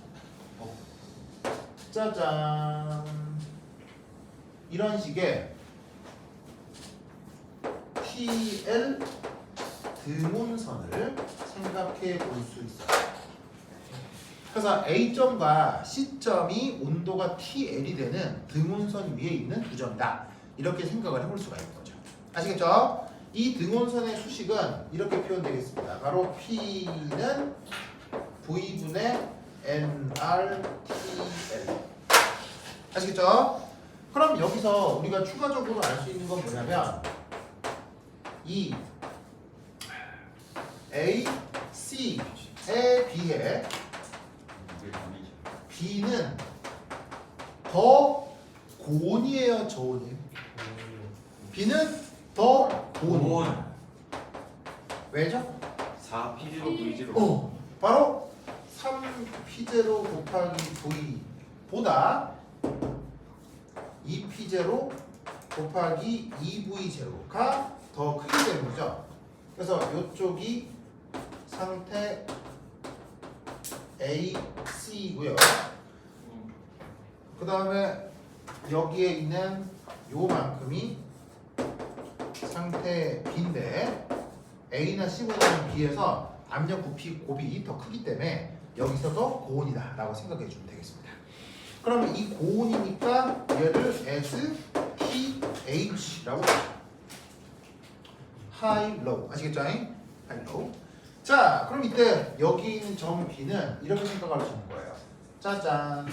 짜잔 이런 식의 TL 드문선을 생각해 볼 수 있어요. 그래서 A점과 C점이 온도가 TL이 되는 등온선 위에 있는 두 점이다. 이렇게 생각을 해볼 수가 있는 거죠. 아시겠죠? 이 등온선의 수식은 이렇게 표현되겠습니다. 바로 P는 V분의 NRTL. 아시겠죠? 그럼 여기서 우리가 추가적으로 알 수 있는 건 뭐냐면 이 A, C에 비해 B는 더 고온이에요, 저온이에요? B는 더 고온. 왜죠? 4P0 V0 바로 3P0 곱하기 V보다 2P0 곱하기 2V0가 더 크기 때문이죠. 그래서 이쪽이 상태 A, C고요. 그 다음에 여기에 있는 요만큼이 상태 B인데 A나 C보다는 B에서 압력 부피 곱이 더 크기 때문에 여기서도 고온이다 라고 생각해 주면 되겠습니다. 그러면 이 고온이니까 얘를 SPH라고 High, Low 아시겠죠? High, Low. 자, 그럼 이때 여기 있는 점 B는 이렇게 생각할 수 있는 거예요. 짜잔.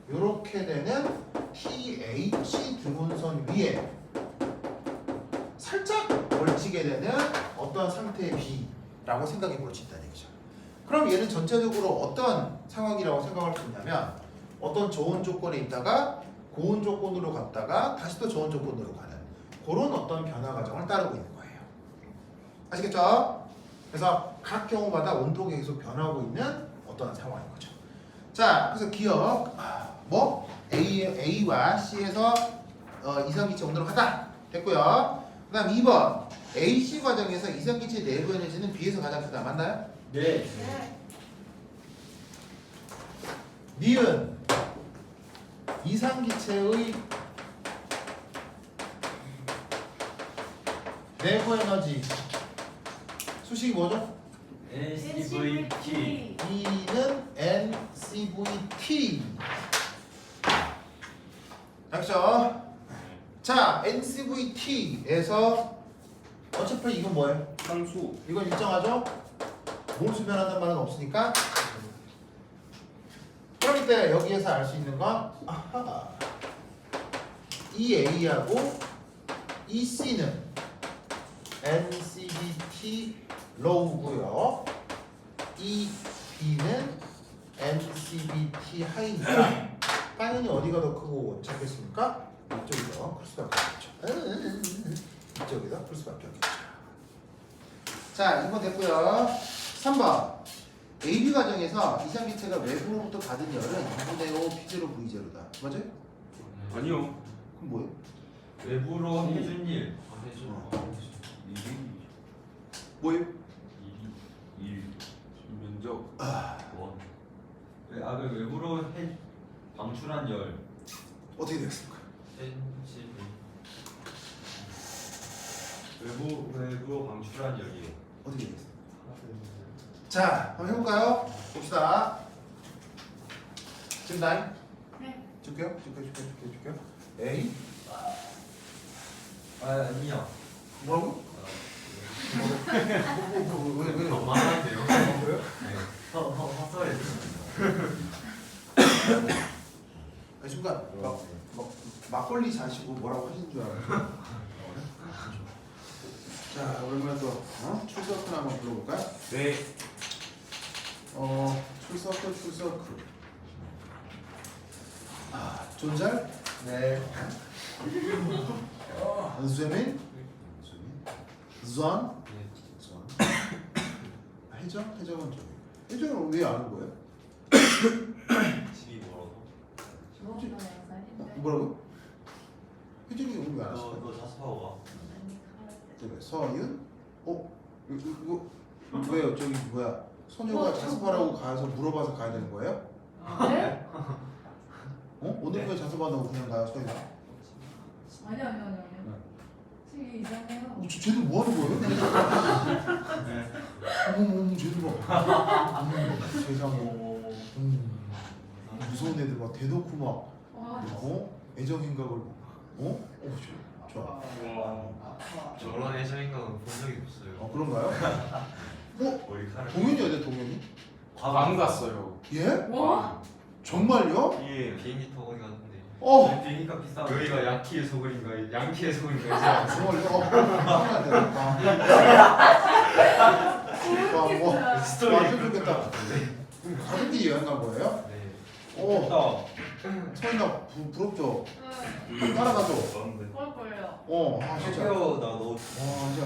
이렇게 되는 TH 등온선 위에 살짝 걸치게 되는 어떤 상태의 B라고 생각해 볼 수 있다는 얘기죠. 그럼 얘는 전체적으로 어떤 상황이라고 생각할 수 있냐면 어떤 저온 조건에 있다가 고온 조건으로 갔다가 다시 또 저온 조건으로 가는 그런 어떤 변화 과정을 따르고 있는 거예요. 아시겠죠? 그래서 각 경우마다 온도가 계속 변하고 있는 어떤 상황인 거죠. 자, 그래서 기억 A와 C에서 이상기체 온도를 하다 됐고요. 그 다음 2번 AC 과정에서 이상기체 내부 에너지는 B에서 가장 크다. 맞나요? 네. 니은 이상기체의 내부 에너지 수식이 뭐죠? NCVT E는 NCVT. 알겠죠? 자, NCVT에서 어차피 이건 뭐예요? 상수 이건 일정하죠? 몰수 변한다는 말은 없으니까. 그럼 이때 여기에서 알 수 있는 건 아하. 이 A하고 이 C는 NCVT low고요. 이 B는 NCVT high니까 당연히 어디가 더 크고 작겠습니까? 이쪽이 더 클 수밖에 없겠죠. 이쪽이 더 클 수밖에 없겠죠. 자, 2번 됐고요. 3번. AB 과정에서 이상기체가 외부로부터 받은 열은 2분의 5 P0 V0다. 맞아요? 아니요. 그럼 뭐예요? 외부로 해준 일. 뭐예요? 일 면적. 원. 그 외부로 해 방출한 열. 어떻게 되겠습니까? NCV. 외부로 방출한 열이요. 어떻게 되겠습니까? 자, 한번 해볼까요? 봅시다. 지금 나이? 네. 줄게요. A. 아니요. 뭐라고? 왜? 만한데요. 그래요? 허설해. 순간 막걸리 자시고 뭐라고 하신 줄 알아요. 자, 오랜만에 또 출서클 한번 불러볼까요? 네. 출서클. 존잘? 네. 은수민? zuan? 해정은 저기. 해정은 왜 아는 거예요? 집이 멀어서. 주먹보다 약간인데. 뭐라고? 혜정이 오늘 왜 안 왔어? 너 자습하고 가. 아니, 가을 때. 서윤? 이거 왜요? 저기 뭐야? 소녀가 자습하라고 가서 물어봐서 가야 되는 거예요? 네? 오늘 왜 자습한다고 그냥 가요, 서윤아? 아니요. 지금 이상해요. 쟤들 뭐 하는 거예요? 어머, 쟤들 막. 세상에. 무서운 애들 막 대놓고 막. 와, 애정행각을. 좋아. 저런 애정인가는 본 적이 없어요. 그런가요? 머리카락. 동현이 어디 동현이? 광 갔어요. 예? 와, 정말요? 예. 비행기 타고 어디 갔는데. 비행기값 비싸. 여기가 야키의 소굴인가 양키의 소굴인가 이제 알았어. 정말요? 와, 웃기다. 완전 좋겠다. 그럼 가족끼리 여행 간 거예요? 네. 서인아 부럽죠? 따라가죠? 꼴꼴요. 진짜. 나너 진짜.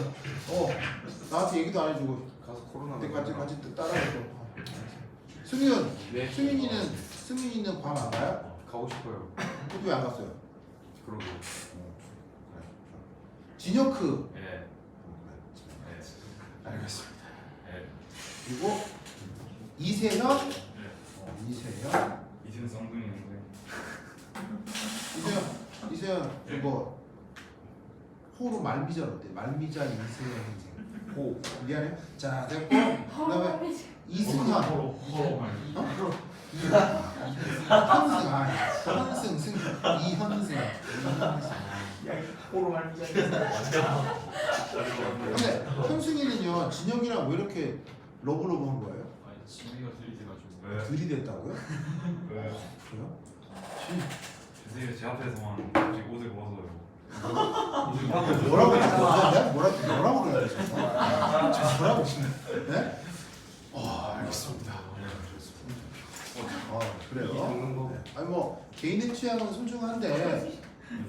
나한테 얘기도 안 해주고 가서 코로나. 근데 같이 따라가죠. 승윤, 네. 승윤이는 괌 안 가요? 가고 싶어요. 왜 안 갔어요? 그러고. 진혁크. 예. 알겠습니다. 예. 그리고 이세현. 이세현. 이승 쌍둥이인데. 이세현 이거 호로 말미잘 어때? 말미잘 이세현 선생. 호. 미안해. 자 됐고 그다음에 이승현. 현승 이현승. 호로 말미잘. 근데 현승이는요 진혁이랑 왜 이렇게 러브러브한 거예요? 아니 지민이가 들이대가지고. 들이댔다고요? 네. 그래요? 선생님 제 앞에서만 갑자기 옷을 벗어요. 뭐라고 그랬냐? 뭐라고 그래야 되죠? 뭐라고 네? 알겠습니다. 그래요. 네. 아니 뭐 개인의 취향은 소중한데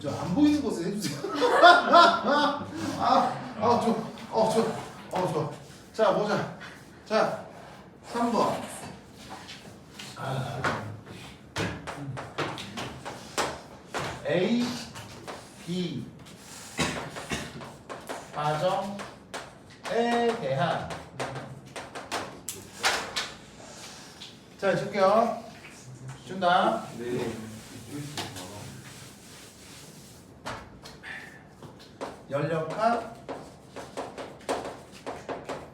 저 안 보이는 곳을 해주세요. 좋아. 자 보자. 자 3번. A, B 과정에 대한 자 줄게요. 준다. 네. 연력학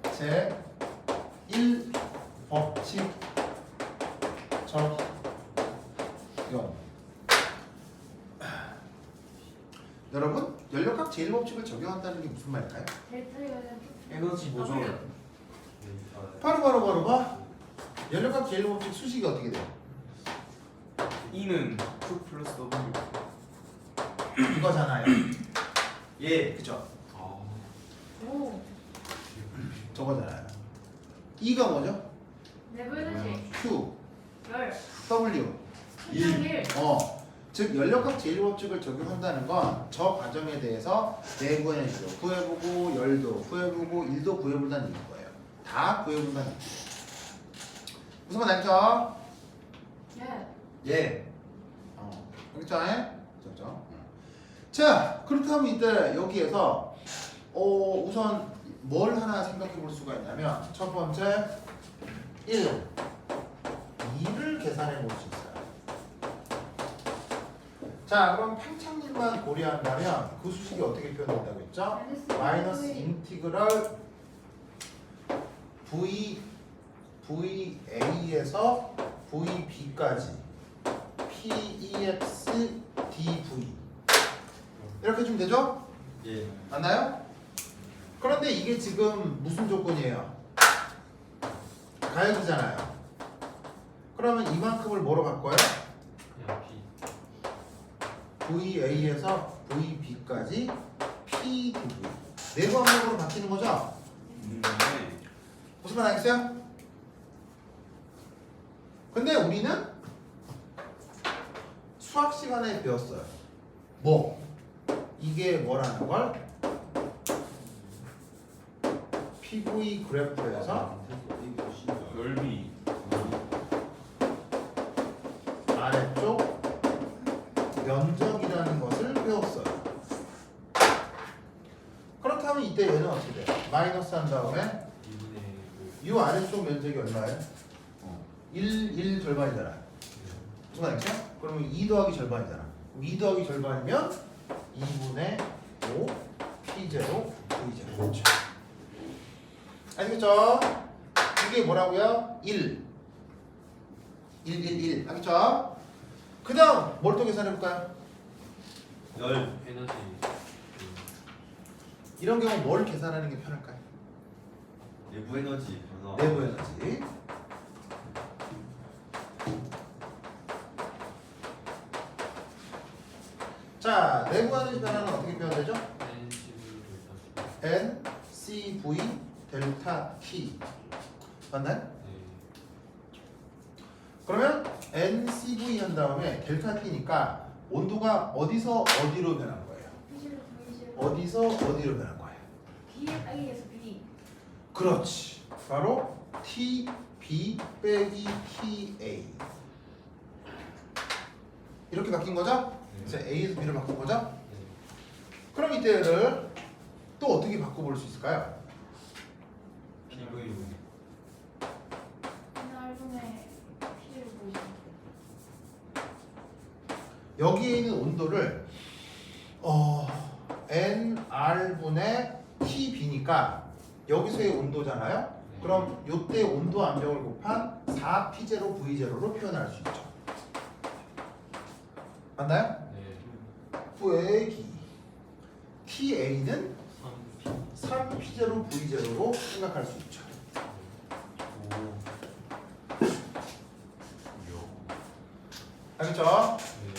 제1 법칙 적용. 여러분 연력학 제1법칙을 적용한다는 게 무슨 말일까요? 에너지 보존. 바로 봐. 연력학 제1법칙 수식이 어떻게 돼요? E는 Q 플러스 W. 이거잖아요. 예. 그죠? 오, 저거잖아요. E가 뭐죠? 내부유식 Q, 열, W. 1. 즉 연력학 제1법칙을 적용한다는 건 저 과정에 대해서 내부 에너지도 구해보고 열도 구해보고 일도 구해본다는 얘기인 거예요. 다 구해본다는 얘기예요. 무슨 말 알죠? 네. 예. 알겠죠? 그렇죠? 자, 그렇다면 이때 여기에서 우선 뭘 하나 생각해 볼 수가 있냐면 첫 번째 1, 2를 계산해 볼 수 있어요. 자, 그럼 팽창률만 고려한다면 그 수식이 어떻게 표현된다고 했죠? 마이너스 인티그럴 VA에서 VB까지 PEX DV 이렇게 주면 되죠? 예. 맞나요? 그런데 이게 지금 무슨 조건이에요? 가역이잖아요. 그러면 이만큼을 뭐로 바꿔요? 그냥 B. VA에서 VB까지 PDV 내부 압력으로 바뀌는 거죠? 무슨 말 알겠어요? 근데 우리는 수학 시간에 배웠어요. 뭐? 이게 뭐라는 걸? PV 그래프에서 넓이 아래쪽 면적이라는 것을 배웠어요. 그렇다면 이때 얘는 어떻게 돼요? 마이너스 한 다음에 2분의 이 아래쪽 면적이 얼마예요? 1 절반이잖아요. 무슨 말이죠? 그러면 2 더하기 절반이잖아. 그럼 2 더하기 절반이면 2분의 5 P0 V0. 그렇죠. 알겠죠? 이게 뭐라고요? 1. 1. 알겠죠? 그 다음 뭘 또 계산해볼까요? 열 에너지. 이런 경우 뭘 계산하는 게 편할까요? 내부 에너지. 내부 에너지. 자, 내부 에너지 변화는 어떻게 표현되죠? NCV 델타 T 맞나요? 네. 그러면 NCV 한 다음에 델타 T니까 온도가 어디서 어디로 변한 거예요? 어디서 어디로 변한 거예요? B에서 B. 그렇지. 바로 T, B 빼기 TA 이렇게 바뀐 거죠? 그래서 A에서 B로 바꾼 거죠? 네. 그럼 이때를 또 어떻게 바꿔볼 수 있을까요? PV. N분의 P를 보시면 여기에 있는 온도를 NR분의 TB니까 여기서의 온도잖아요. 그럼 요때 온도 압력을 곱한 4P0 V0로 표현할 수 있죠. 맞나요? 네. 빼기 TA는 3P. 3P0 V0로 생각할 수 있죠. 알겠죠? 네.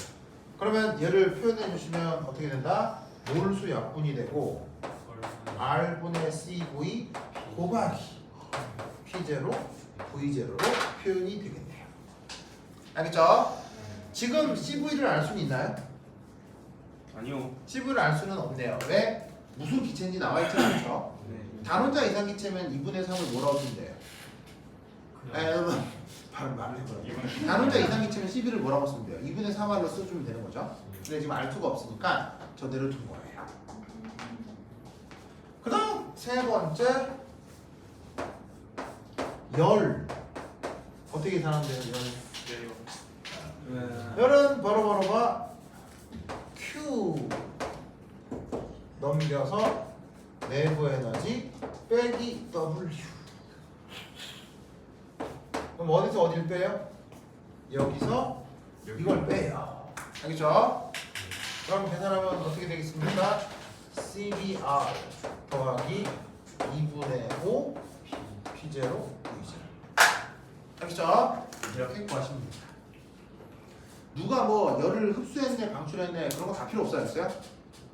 그러면 얘를 표현해 주시면 어떻게 된다? 몰수 약분이 되고 R분의 CV 곱하기 P0 V0로 표현이 되겠네요. 알겠죠? 지금 CV를 알 수는 있나요? 아니요. CV를 알 수는 없네요. 왜? 무슨 기체인지 나와 있지 않죠? 단원자 이상 기체면 2분의 3을 뭐라고 쓰면 돼요? 바로 말을 해보라고. 단원자 이상 기체면 CV를 뭐라고 쓰면 돼요? 2분의 3알로 써주면 되는 거죠. 근데 지금 알 수가 없으니까 저대로 둔 거예요. 그 다음 세 번째 열 어떻게 계산하면 돼요? 열은 바로바로가 Q 넘겨서 내부 에너지 빼기 W. 그럼 어디서 어디를 빼요? 여기서 이걸 빼요. 알겠죠? 그럼 계산하면 어떻게 되겠습니까? CBR 더하기 2분의 5 P0 V0. 알겠죠? 이렇게 구하시면 됩니다. 누가 뭐 열을 흡수했네 방출했네 그런 거 다 필요 없어요. 알겠어요?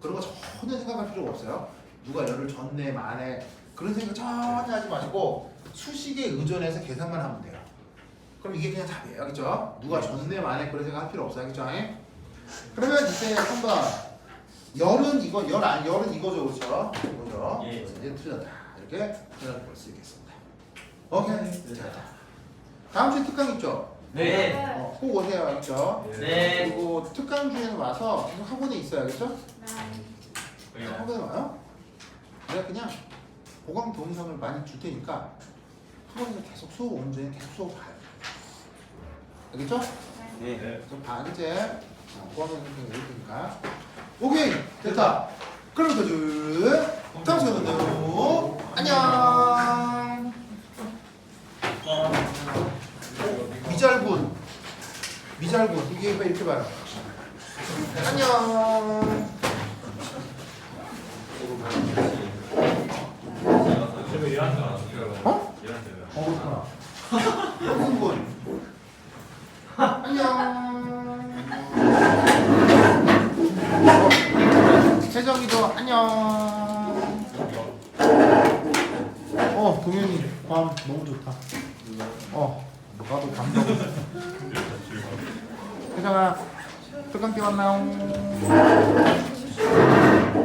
그런 거 전혀 생각할 필요가 없어요. 누가 열을 줬네 마네 그런 생각 전혀 하지 마시고 수식에 의존해서 계산만 하면 돼요. 그럼 이게 그냥 답이에요. 알겠죠? 누가 줬네 마네 그런 생각 할 필요 없어요. 알겠죠? 그러면 이제 한번 열은 이거 열은 이거죠, 그렇죠? 이거죠. 예. 이제 틀렸다. 이렇게 볼 수 있겠습니다. 오케이. 자, 다음 주에 특강 있죠? 네. 꼭 오세요, 알겠죠? 네. 그리고 특강 중에는 와서 계속 학원에 있어야겠죠? 네. 학원에 와요? 내가 그냥 보강 동영상을 많이 줄 테니까 학원에서 계속 수업 오는 중에 계속 수업 봐요. 알겠죠? 네. 좀 봐, 이제 보강 동영상 올 테니까. 오케이, 됐다. 그럼 그들 다음 시간에 만나요. 안녕. 미잘군 이게 이렇게 봐요. 안녕. 제가 일하는 줄 알았어요. 어? 일하는 줄 알았어요. 그렇구나. 영훈군. 안녕. 혜정이도 안녕. 동현이 밤 너무 좋다. 나도 감동. 혜정아, 특강 때 만나요.